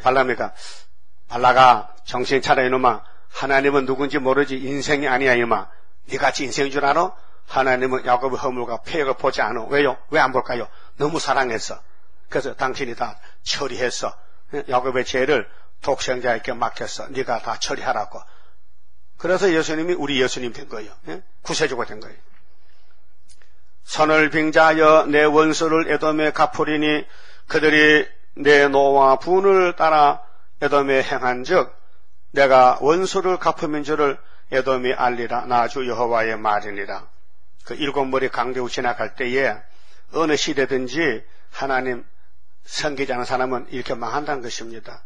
발라가 정신 차려 이놈아. 하나님은 누군지 모르지 인생이 아니야 이놈아. 니같이 인생인 줄 알아? 하나님은 야곱의 허물과 폐역을 보지 않아. 왜요? 왜 안 볼까요? 너무 사랑했어. 그래서 당신이 다 처리했어. 야곱의 죄를 독생자에게 맡겼어. 네가 다 처리하라고. 그래서 예수님이 우리 예수님 된 거예요. 구세주가 된 거예요. 손을 빙자하여 내 원수를 에돔에 갚으리니 그들이 내 노와 분을 따라 에돔에 행한즉 내가 원수를 갚음인 줄을 에돔이 알리라. 나 주 여호와의 말이니라. 그 일곱 머리 강대우 지나갈 때에 어느 시대든지 하나님 섬기지 않은 사람은 이렇게 망한다는 것입니다.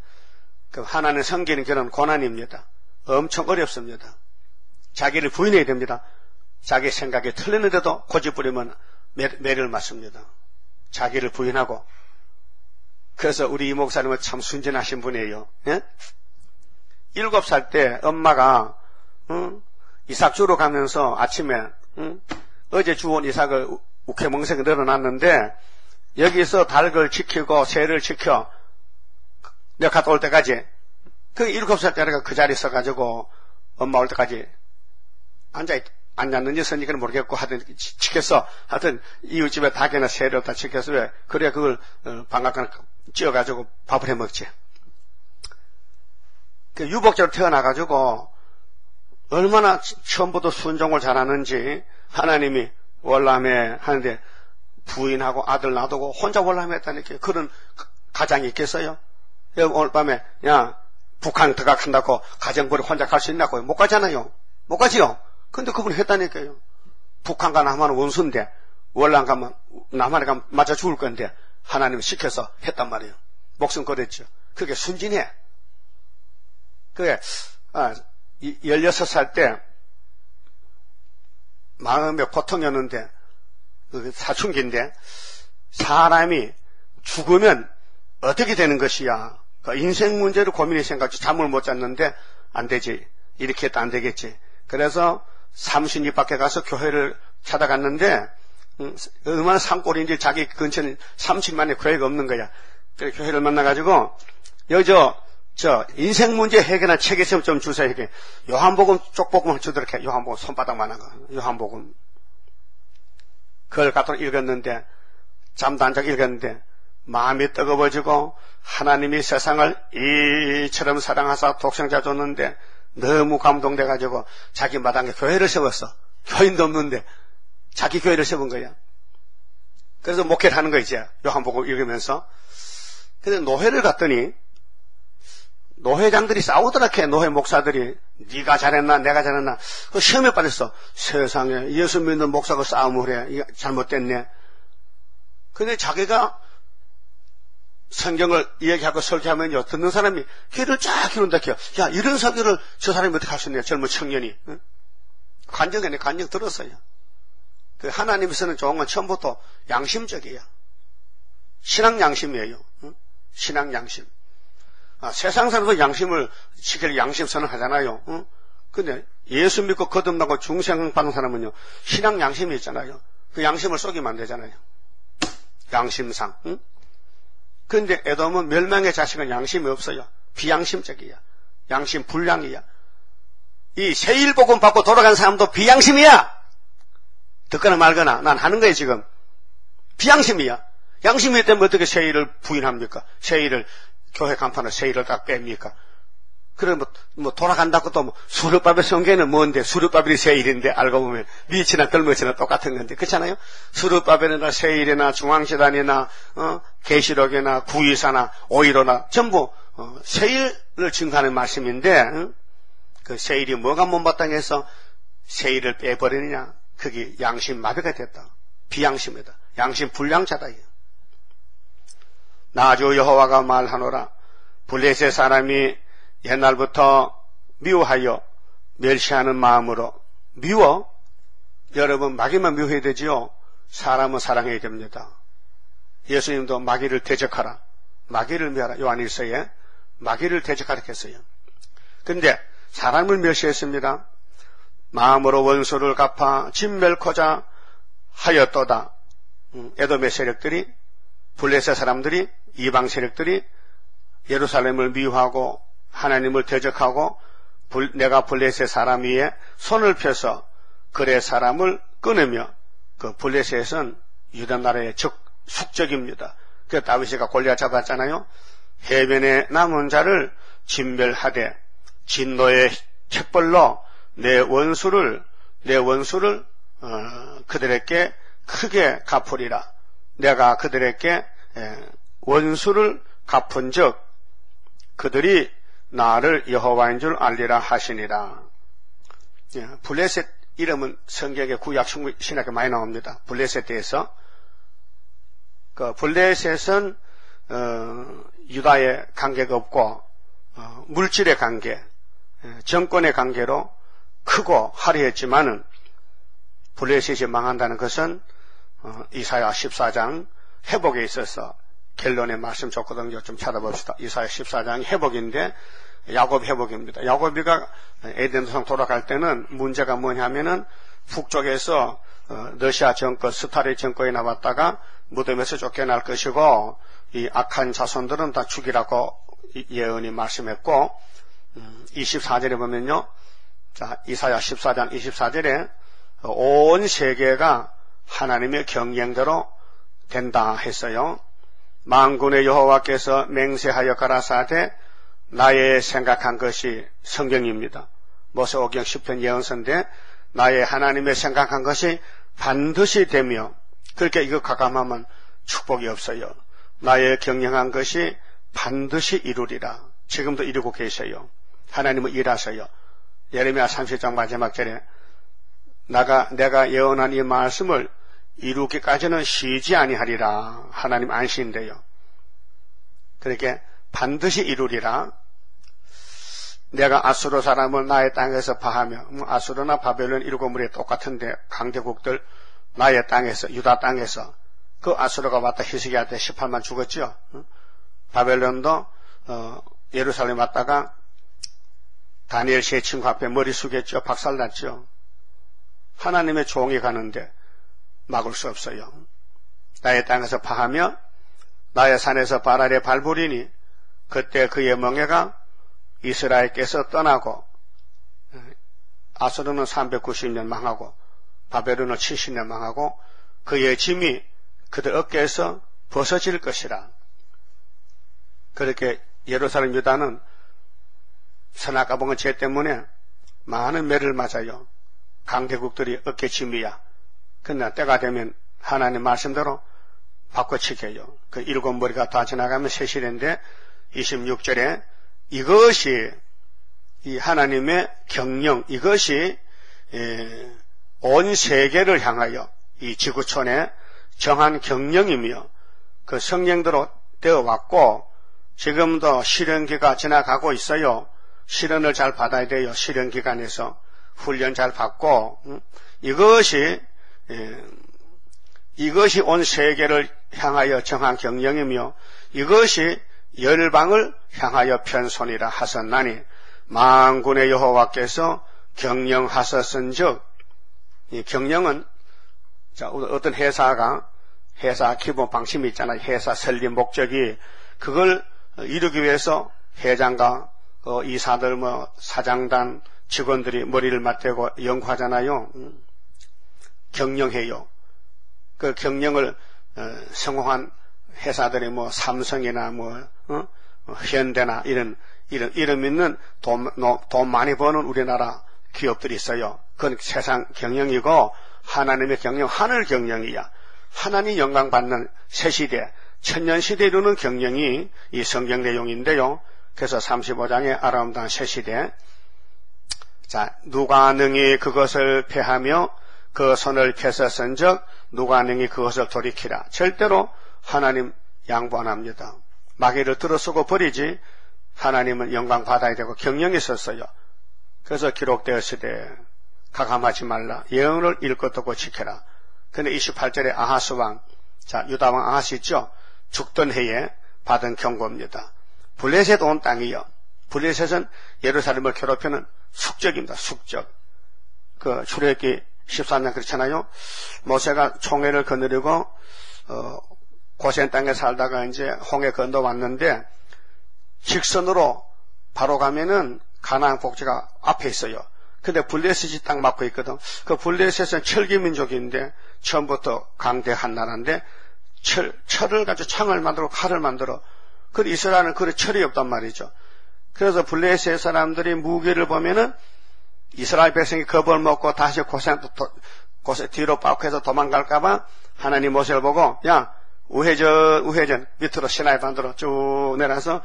그 하나님 섬기는 길은 고난입니다. 엄청 어렵습니다. 자기를 부인해야 됩니다. 자기 생각이 틀리는데도 고집 부리면 매를 맞습니다. 자기를 부인하고. 그래서 우리 이 목사님은 참 순진하신 분이에요. 예? 7살 때 엄마가 이삭 주러 가면서 아침에 어제 주온 이삭을 우케멍석에 늘어놨는데 여기서 닭을 지키고 새를 지켜 내가 갔다 올 때까지 그 7살 때가 그 자리에 있어가지고 엄마 올 때까지 앉았는지 선지는 모르겠고 하여튼 지켰어. 하여튼 이웃집에 닭이나 새를 다 지켰어. 왜? 그래 그걸 방앗간 찧어가지고 밥을 해 먹지. 그 유복자로 태어나가지고 얼마나 처음부터 순종을 잘하는지 하나님이 월남에 하는데 부인하고 아들 놔두고 혼자 월남에 했다니까. 그런 가장이 있겠어요? 오늘 밤에 야 북한 들어간다고 가정부리 혼자 갈 수 있냐고요? 못 가잖아요. 못 가지요. 근데 그분이 했다니까요. 북한과 남한은 원수인데 월남 가면 남한에 가면 맞아 죽을 건데 하나님이 시켜서 했단 말이에요. 목숨 걸었죠. 그게 순진해. 그게 16살 때 마음에 고통이었는데 사춘기인데 사람이 죽으면 어떻게 되는 것이야. 인생 문제를 고민해 생각하지 잠을 못 잤는데 안 되지. 이렇게 해도 안 되겠지. 그래서 사무실 밖에 가서 교회를 찾아갔는데 얼마나 산골인지 자기 근처는 30만의 교회가 없는 거야. 그래서 교회를 만나가지고 여기 저 인생 문제 해결한 책 있으면 좀 주세요. 이렇게 요한복음 쪽복음을 주도록 해. 요한복음 손바닥만한 거. 요한복음. 그걸 갖다 읽었는데 잠도 안 자고 읽었는데 마음이 뜨거워지고 하나님이 세상을 이처럼 사랑하사 독생자 줬는데 너무 감동돼가지고 자기 마당에 교회를 세웠어. 교인도 없는데 자기 교회를 세운 거야. 그래서 목회를 하는 거 이제 요한복음 읽으면서. 그래서 노회를 갔더니 노회장들이 싸우더라. 노회 목사들이 네가 잘했나 내가 잘했나. 그 시험에 빠졌어. 세상에 예수 믿는 목사가 싸움을 해. 이거 잘못됐네. 근데 자기가 성경을 이야기하고 설교하면요 듣는 사람이 귀를 쫙 기울인다 해요. 야 이런 설교를 저 사람이 어떻게 할 수 있냐. 젊은 청년이. 응? 간증했네. 간증 들었어요. 그 하나님에서는 좋은 건 처음부터 양심적이에요. 신앙 양심이에요. 응? 신앙 양심. 세상 사람도 양심을 지킬 양심 선언하잖아요. 응? 근데 예수 믿고 거듭나고 중생 받는 사람은요 신앙 양심이 있잖아요. 그 양심을 속이면 안 되잖아요. 양심상. 응? 근데 에돔은 멸망의 자식은 양심이 없어요. 비양심적이야. 양심 불량이야. 이 세일복음 받고 돌아간 사람도 비양심이야. 듣거나 말거나 난 하는 거예요 지금. 비양심이야. 양심이 때문에 어떻게 세일을 부인합니까? 세일을 교회 간판에 세일을 딱 뺍니까? 그래 뭐 돌아간다고 또 수르바벨 성경에는 뭔데 수르바벨이 세일인데 알고 보면 미치나 들머치나 똑같은 건데 그렇잖아요. 수르바벨이나 세일이나 중앙재단이나 계시록이나 구이사나 오이로나 전부 세일을 증가하는 말씀인데 그 세일이 뭐가 못마땅해서 세일을 빼버리느냐. 그게 양심 마비가 됐다. 비양심이다. 양심 불량자다. 나주 여호와가 말하노라. 블레셋 사람이 옛날부터 미워하여 멸시하는 마음으로 미워? 여러분 마귀만 미워해야 되지요. 사람은 사랑해야 됩니다. 예수님도 마귀를 대적하라. 마귀를 멸하라. 요한일서에 마귀를 대적하라 했어요. 근데 사람을 멸시했습니다. 마음으로 원수를 갚아 진멸코자 하였도다. 에돔의 세력들이 블레셋 사람들이 이방 세력들이 예루살렘을 미워하고 하나님을 대적하고 내가 블레셋 사람 위에 손을 펴서 그레 사람을 끊으며 그 블레셋은 유다 나라의 숙적입니다. 그 다윗이가 골리앗 잡았잖아요. 해변에 남은 자를 진멸하되 진노의 책벌로 내 원수를 그들에게 크게 갚으리라. 내가 그들에게 원수를 갚은 즉 그들이 나를 여호와인 줄 알리라 하시니라. 블레셋 이름은 성경에 구약 신약에 많이 나옵니다. 블레셋에 대해서. 그 블레셋은 유다의 관계가 없고 물질의 관계, 정권의 관계로 크고 화려했지만은 블레셋이 망한다는 것은 이사야 14장 회복에 있어서 결론의 말씀 좋거든요. 좀 찾아봅시다. 이사야 14장 회복인데 야곱 회복입니다. 야곱이가 에덴 동산 돌아갈 때는 문제가 뭐냐면은 북쪽에서 러시아 정권, 스타리 정권이 나왔다가 무덤에서 쫓겨날 것이고 이 악한 자손들은 다 죽이라고 예언이 말씀했고 24절에 보면요. 자, 이사야 14장 24절에 온 세계가 하나님의 경영대로 된다 했어요. 만군의 여호와께서 맹세하여 가라사대 나의 생각한 것이 성경입니다. 모세오경 10편 예언서인데 나의 하나님의 생각한 것이 반드시 되며 그렇게 이거 가감하면 축복이 없어요. 나의 경영한 것이 반드시 이루리라. 지금도 이루고 계셔요. 하나님은 일하셔요. 예레미야 30장 마지막 절에 내가 예언한 이 말씀을 이루기까지는 쉬지 아니하리라. 하나님 안시인데요. 그렇게 반드시 이루리라. 내가 아수르 사람을 나의 땅에서 파하며, 아수르나 바벨론 일곱물이 똑같은데 강대국들 나의 땅에서, 유다 땅에서 그 아수르가 왔다 히스기야한테 18만 죽었죠. 바벨론도 예루살렘 왔다가 다니엘 세 친구 앞에 머리 숙였죠. 박살났죠. 하나님의 종이 가는데 막을 수 없어요. 나의 땅에서 파하며 나의 산에서 바랄에 발부리니 그때 그의 멍에가 이스라엘께서 떠나고 아수르는 390년 망하고 바벨론은 70년 망하고 그의 짐이 그들 어깨에서 벗어질 것이라. 그렇게 예루살렘 유다는 선악가봉의 죄 때문에 많은 매를 맞아요. 강대국들이 어깨짐이야. 그러나 때가 되면 하나님 말씀대로 바꿔치켜요. 그 일곱 머리가 다 지나가면 새 시대인데 26절에 이것이 이 하나님의 경영, 이것이 온 세계를 향하여 이 지구촌에 정한 경영이며 그 성령대로 되어 왔고 지금도 실현기가 지나가고 있어요. 실현을 잘 받아야 돼요. 실현기관에서 훈련 잘 받고 이것이 온 세계를 향하여 정한 경영이며 이것이 열방을 향하여 편손이라 하셨나니 만군의 여호와께서 경영하셨은즉 이 경영은 어떤 회사 기본 방침이 있잖아요. 회사 설립 목적이 그걸 이루기 위해서 회장과 이사들 사장단 직원들이 머리를 맞대고 연구하잖아요. 경영해요. 그 경영을 성공한 회사들이 삼성이나 현대나 이런 이름 있는 돈 많이 버는 우리나라 기업들이 있어요. 그건 세상 경영이고 하나님의 경영, 하늘 경영이야. 하나님 영광 받는 새 시대, 천년 시대 이루는 경영이 이 성경 내용인데요. 그래서 35장의 아름다운 새 시대. 자, 누가 능히 그것을 패하며 그 손을 펴서 쓴적 누가 능히 그것을 돌이키라. 절대로 하나님 양보 안 합니다. 마귀를 들어쓰고 버리지 하나님은 영광 받아야 되고 경영이 있었어요. 그래서 기록되었으되 가감하지 말라. 예언을 읽고 듣고 지켜라. 근데 28절에 아하스 왕, 자 유다왕 아하스 있죠. 죽던 해에 받은 경고입니다. 블레셋 온 땅이요. 블레셋은 예루살렘을 괴롭히는 숙적입니다. 숙적. 그 출애굽기 13장 그렇잖아요. 모세가 총회를 거느리고 고센 땅에 살다가 이제 홍해 건너왔는데 직선으로 바로 가면은 가나안 복지가 앞에 있어요. 근데 블레셋이 딱 막고 있거든. 그 블레셋은 철기민족인데 처음부터 강대한 나라인데 철을 가지고 창을 만들고 칼을 만들어. 그 이스라엘은 그런 철이 없단 말이죠. 그래서 블레셋 사람들이 무기를 보면은 이스라엘 백성이 겁을 먹고 다시 고센 뒤로 빠꾸해서 도망갈까봐 하나님 모세를 보고 야 우회전 밑으로 시나이 반도로 쭉 내려서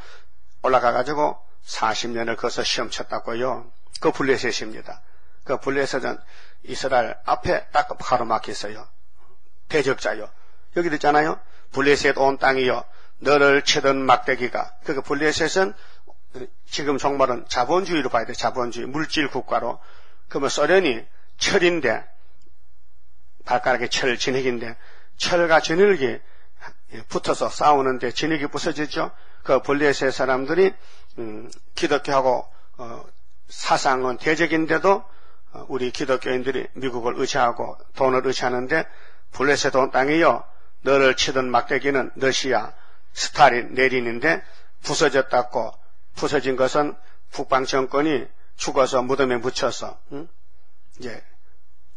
올라가가지고 40년을 거기서 시험 쳤다고요. 그 블레셋입니다. 그 블레셋은 이스라엘 앞에 딱 가로막혀 있어요. 대적자요. 여기도 있잖아요. 블레셋 온 땅이요. 너를 치던 막대기가. 그 블레셋은 지금 정말은 자본주의로 봐야 돼. 자본주의. 물질 국가로. 그러면 소련이 철인데 발가락에 철 진흙인데 철과 진흙이 붙어서 싸우는데 진흙이 부서지죠. 그 블레셋 사람들이 기독교하고 사상은 대적인데도 우리 기독교인들이 미국을 의지하고 돈을 의지하는데 블레셋 온 땅이요. 너를 치던 막대기는 러시아 스탈린 내린인데 부서졌다고. 부서진 것은 북방 정권이 죽어서 무덤에 묻혀서 이제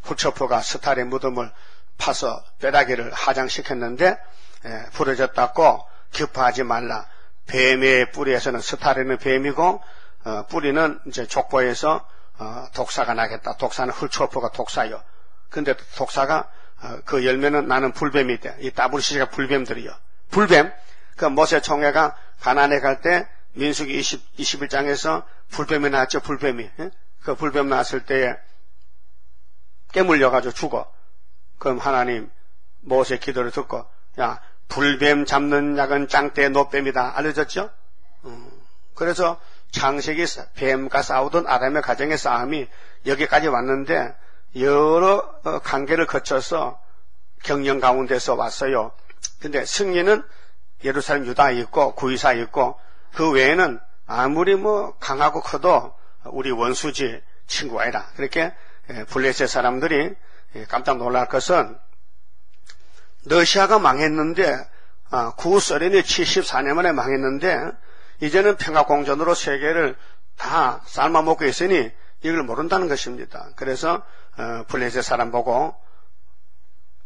후처프가 스탈린 무덤을 파서 뼈다귀를 하장시켰는데 부러졌다고 기뻐하지 말라. 뱀의 뿌리에서는 스타리는 뱀이고, 뿌리는 이제 족보에서, 독사가 나겠다. 독사는 헐초어퍼가 독사요. 근데 독사가, 그 열매는 나는 불뱀이 돼. 이 WCC가 불뱀들이요. 불뱀. 그 모세 총회가 가나안에 갈 때 민수기 21장에서 불뱀이 나왔죠. 불뱀이. 그 불뱀 나왔을 때에 깨물려가지고 죽어. 그럼 하나님 모세 기도를 듣고, 야, 불뱀 잡는 약은 짱대 노뱀이다. 알려졌죠? 그래서 창세기 뱀과 싸우던 아담의 가정의 싸움이 여기까지 왔는데 여러 관계를 거쳐서 경영 가운데서 왔어요. 근데 승리는 예루살렘 유다에 있고 구이사에 있고 그 외에는 아무리 뭐 강하고 커도 우리 원수지 친구가 아니라 그렇게 블레셋 사람들이 깜짝 놀랄 것은 러시아가 망했는데 구소련이 74년 만에 망했는데 이제는 평화공존으로 세계를 다 삶아먹고 있으니 이걸 모른다는 것입니다. 그래서 블레셋 사람 보고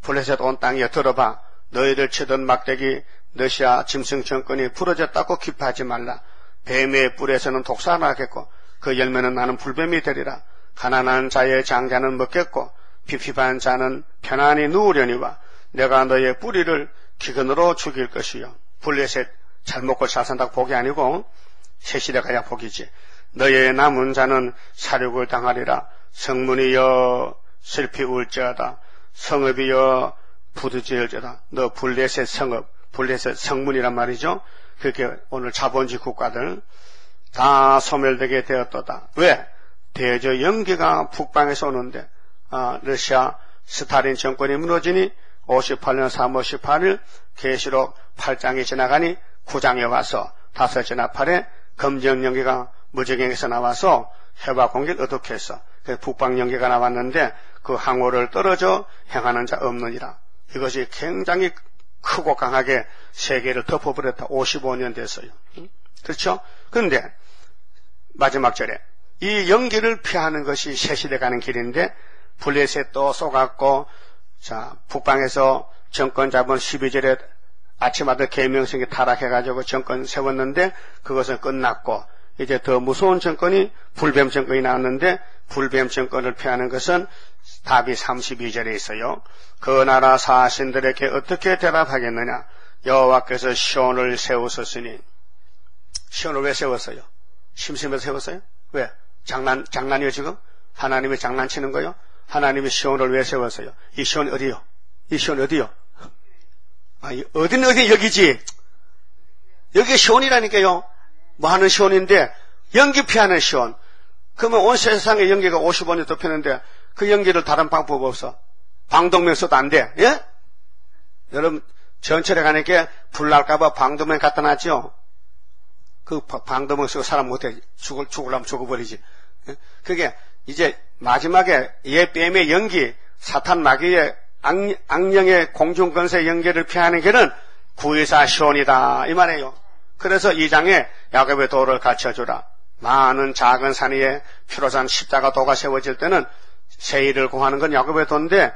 블레셋 온 땅에 들어봐. 너희들 치던 막대기 러시아 짐승 정권이 부러졌다고 기뻐하지 말라. 뱀의 뿔에서는 독사가 나겠고 그 열매는 나는 불뱀이 되리라. 가난한 자의 장자는 먹겠고 피피한 자는 편안히 누우려니와 내가 너의 뿌리를 기근으로 죽일 것이요. 블레셋 잘 먹고 잘 산다고 복이 아니고 새 시대 가야 복이지. 너의 남은 자는 사륙을 당하리라. 성문이여 슬피 울지어다. 성읍이여 부르짖을지어다. 너 블레셋 성읍, 블레셋 성문이란 말이죠. 그렇게 오늘 자본주의 국가들 다 소멸되게 되었도다. 왜? 대저 연기가 북방에서 오는데 러시아 스탈린 정권이 무너지니 58년 3월 18일 계시록 8장이 지나가니 9장에 와서 5째나 8에 검정 연기가 무적행에서 나와서 해와 공기를 어둡게 했어. 북방 연기가 나왔는데 그 항오를 떨어져 행하는 자 없느니라. 이것이 굉장히 크고 강하게 세계를 덮어버렸다. 55년 됐어요. 그렇죠? 그런데 마지막 절에 이 연기를 피하는 것이 새시대 가는 길인데 블레셋도 쏘갔고 자 북방에서 정권 잡은 12절에 아침마다 계명성이 타락해가지고 정권 세웠는데 그것은 끝났고 이제 더 무서운 정권이 불뱀 정권이 나왔는데 불뱀 정권을 피하는 것은 답이 32절에 있어요. 그 나라 사신들에게 어떻게 대답하겠느냐. 여호와께서 시온을 세우셨으니. 시온을 왜 세웠어요? 심심해서 세웠어요? 왜? 장난이요 지금? 하나님이 장난치는 거요? 하나님이 시온을 왜 세웠어요? 이 시온이 어디요? 이 시온이 어디요? 어디는 어디 여기지? 여기 시온이라니까요. 뭐 하는 시온인데 연기 피하는 시온. 그러면 온 세상에 연기가 50원이 덮이는데 그 연기를 다른 방법 없어. 방독면 써도 안 돼. 예? 여러분 전철에 가니까 불 날까봐 방독면 갖다 놨죠. 그 방독면 쓰고 사람 못해. 죽으려면 죽어버리지. 예? 그게 이제 마지막에 얘 뱀의 연기 사탄 마귀의 악령의 공중권세 연기를 피하는 길은 구의사 시온이다 이 말이에요. 그래서 2장에 야곱의 도를 갖춰주라. 많은 작은 산 위에 피로산 십자가 도가 세워질 때는 세일을 공하는 건 야곱의 도인데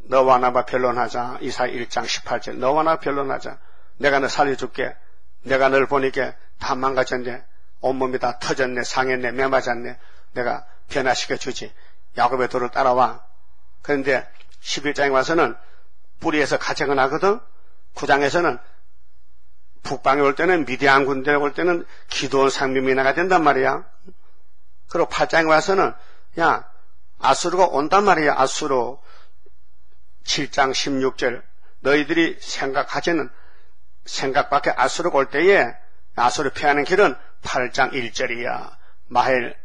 너와 나와 변론하자. 이사 1장 18절 너와 나 변론하자. 내가 너 살려줄게. 내가 널 보니까 다 망가졌네. 온몸이 다 터졌네. 상했네. 매 맞았네. 내가 변화시켜주지. 야곱의 도를 따라와. 그런데 11장에 와서는 뿌리에서 가책을 하거든. 9장에서는 북방에 올 때는 미디안 군대에 올 때는 기도원 상비민이 나가 된단 말이야. 그리고 8장에 와서는 야 아수르가 온단 말이야. 아수르 7장 16절 너희들이 생각하지는 생각밖에 아수르가 올 때에 아수르 피하는 길은 8장 1절이야. 마헬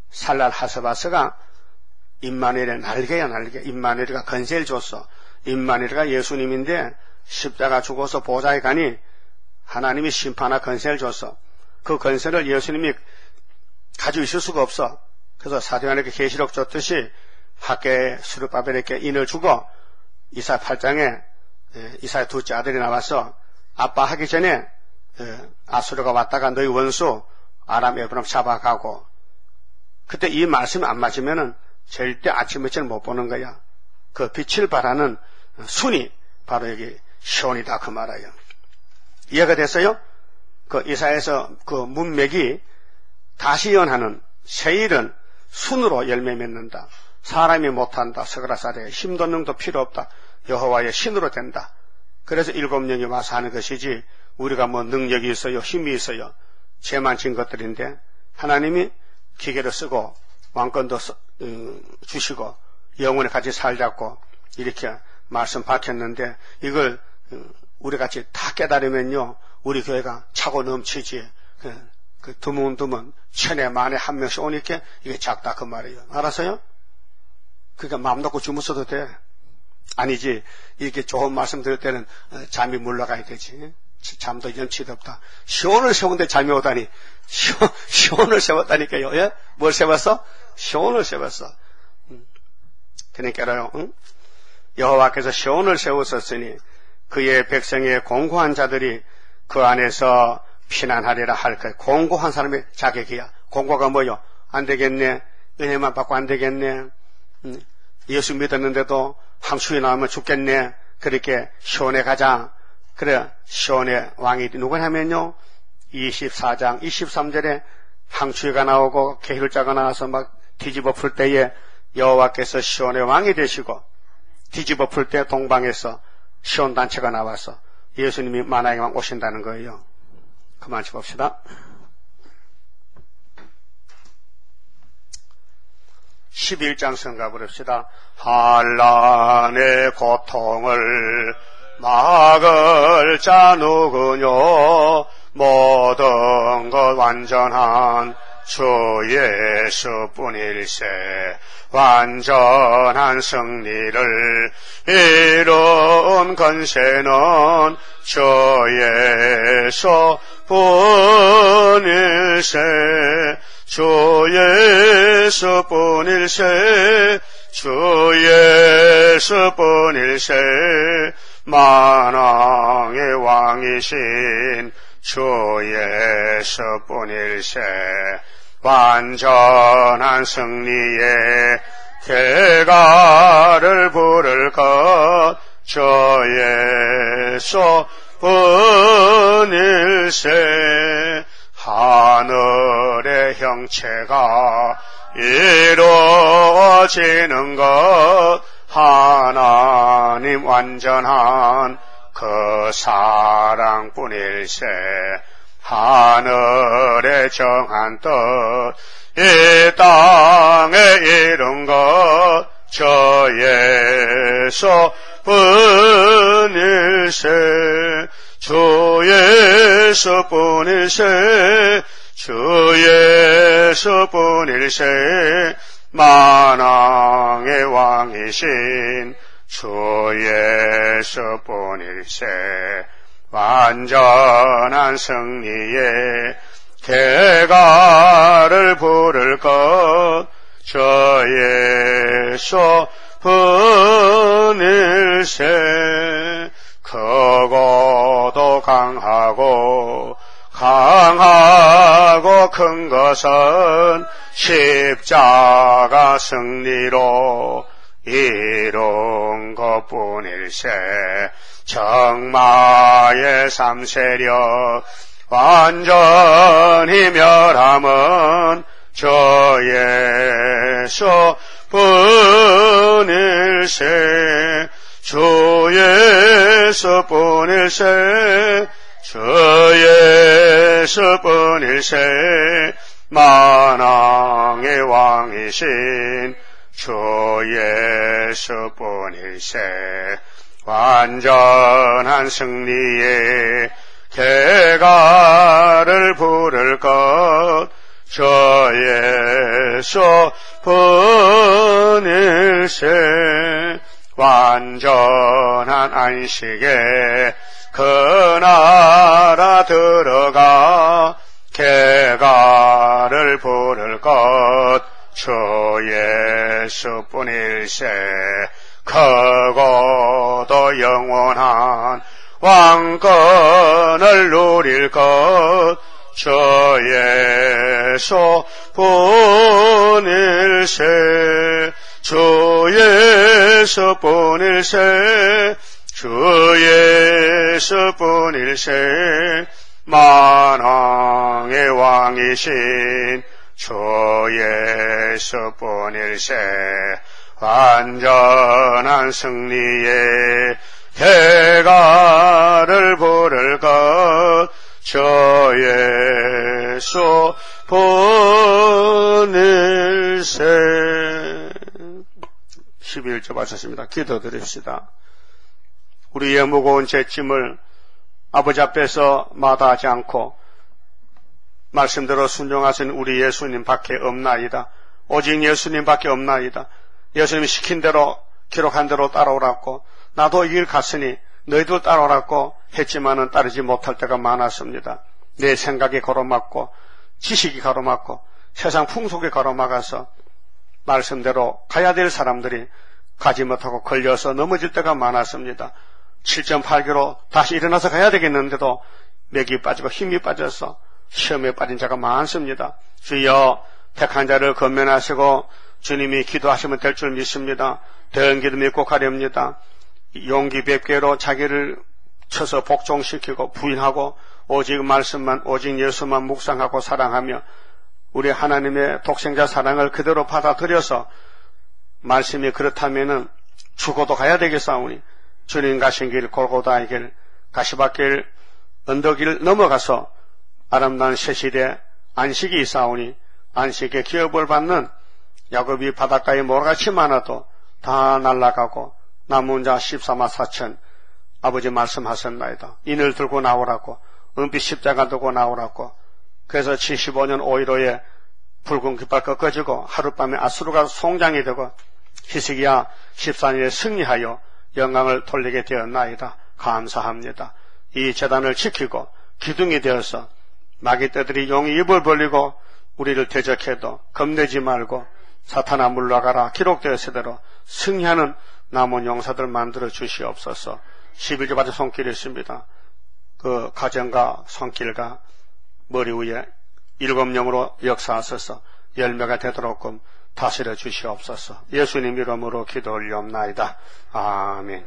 살랄 하스바스가 임마누엘의 날개야 날개. 임마누엘이가 건세를 줬어. 임마누엘이가 예수님인데 십자가 죽어서 보좌에 가니 하나님이 심판하 건세를 줬어. 그 건세를 예수님이 가지고 있을 수가 없어. 그래서 사도행전에 계시록 줬듯이 학계 수르바벨에게 인을 주고 이사야 8장에 이사야 둘째 아들이 나와서 아빠 하기 전에 아수르가 왔다가 너희 원수 아람 에브람 잡아가고 그때 이 말씀이 안 맞으면은 절대 아침 며칠 못 보는 거야. 그 빛을 발하는 순이 바로 여기 시온이다 그 말이에요. 이해가 됐어요? 그 이사야에서 그 문맥이 다시 연하는 새일은 순으로 열매 맺는다. 사람이 못한다. 스가랴사대 힘도 능도 필요 없다. 여호와의 신으로 된다. 그래서 7명이 와서 하는 것이지 우리가 뭐 능력이 있어요, 힘이 있어요, 죄만 진 것들인데 하나님이 기계를 쓰고 왕권도 주시고 영원히 같이 살자고 이렇게 말씀 밝혔는데 이걸 우리같이 다 깨달으면요 우리 교회가 차고 넘치지. 그 드문드문 천에 만에 한 명씩 오니까 이게 작다 그 말이에요. 알았어요? 그러니까 마음 놓고 주무셔도 돼. 아니지 이렇게 좋은 말씀 들을 때는 잠이 물러가야 되지. 잠도 연치도 없다. 시온을 세운데 잠이 오다니. 시온을 세웠다니까요. 예? 뭘 세웠어? 시온을 세웠어. 그러니까요. 응? 여호와께서 시온을 세우셨으니 그의 백성의 공고한 자들이 그 안에서 피난하리라 할 거예요. 공고한 사람의 자격이야. 공고가 뭐요? 안 되겠네. 은혜만 받고 안 되겠네. 예수 믿었는데도 함수이 나오면 죽겠네. 그렇게 시온에 가자. 그래 시온의 왕이 누구냐면요 24장 23절에 항추이가 나오고 계율자가 나와서 막 뒤집어 풀 때에 여호와께서 시온의 왕이 되시고 뒤집어 풀 때 동방에서 시온 단체가 나와서 예수님이 만왕의 왕 오신다는 거예요. 그만 봅시다. 11장 성가 부릅시다. 한란의 고통을 막을 자 누구뇨 모든 것 완전한 주 예수뿐일세 완전한 승리를 이룬 건세는 주 예수뿐일세 주 예수뿐일세 주 예수뿐일세 만왕의 왕이신 주 예수뿐일세 완전한 승리의 결과를 부를 것 주 예수뿐일세 하늘의 형체가 이루어지는 것 하나님 완전한 그 사랑뿐일세 하늘의 정한 뜻 이 땅에 이룬 것 저 예수뿐일세 주 예수뿐일세 주 예수뿐일세 만왕의 왕이신 주 예수뿐일세 완전한 승리의 결과를 부를 것 저 예수뿐일세 크고도 강하고 큰 것은 십자가 승리로 이룬 것뿐일세 정마의 삼세력 완전히 멸함은 저 예수뿐일세 주 예수뿐일세 주 예수뿐일세 만왕의 왕이신 주 예수뿐일세 완전한 승리의 결과를 부를 것 저 예수뿐일세 완전한 안식에 그 나라 들어가 결과를 부를 것 주 예수뿐일세 크고도 영원한 왕권을 누릴 것 저 예수뿐일세 주 예수뿐일세 주 예수뿐일세 만왕의 왕이신 주 예수뿐일세. 완전한 승리의 대가를 부를 것 주 예수 뿐일세. 11절 마쳤습니다. 기도드립시다. 우리의 무거운 죄짐을 아버지 앞에서 마다하지 않고 말씀대로 순종하신 우리 예수님 밖에 없나이다. 오직 예수님 밖에 없나이다. 예수님이 시킨 대로 기록한 대로 따라오라고, 나도 이 길 갔으니 너희도 따라오라고 했지만은 따르지 못할 때가 많았습니다. 내 생각이 가로막고 지식이 가로막고 세상 풍속에 가로막아서 말씀대로 가야 될 사람들이 가지 못하고 걸려서 넘어질 때가 많았습니다. 7.8km 다시 일어나서 가야 되겠는데도 맥이 빠지고 힘이 빠져서 시험에 빠진 자가 많습니다. 주여, 택한 자를 건면하시고 주님이 기도하시면 될 줄 믿습니다. 더 기도 믿고 가렵니다. 용기 100개로 자기를 쳐서 복종시키고 부인하고 오직 말씀만, 오직 예수만 묵상하고 사랑하며 우리 하나님의 독생자 사랑을 그대로 받아들여서 말씀이 그렇다면은 죽어도 가야 되겠사오니 주님 가신 길 골고다의 길 가시밭길 언덕을 넘어가서 아름다운 새실에 안식이 있사오니 안식의 기업을 받는 야곱이 바닷가에 모래같이 많아도 다 날아가고 남은 자 14만 4천 아버지 말씀하셨나이다. 인을 들고 나오라고, 은빛 십자가 들고 나오라고. 그래서 75년 5.15에 붉은 깃발 꺾어지고 하룻밤에 아수르가 송장이 되고 히스기야 14년에 승리하여 영광을 돌리게 되었나이다. 감사합니다. 이 제단을 지키고 기둥이 되어서 마귀 떼들이 용이 입을 벌리고 우리를 대적해도 겁내지 말고 사탄아 물러가라 기록되었으대로 승리하는 남은 용사들 만들어 주시옵소서. 11조 받은 손길이 있습니다. 그 가정과 손길과 머리 위에 7영으로 역사하셔서 열매가 되도록끔 다스려 주시옵소서. 예수님 이름으로 기도 올리옵나이다. 아멘.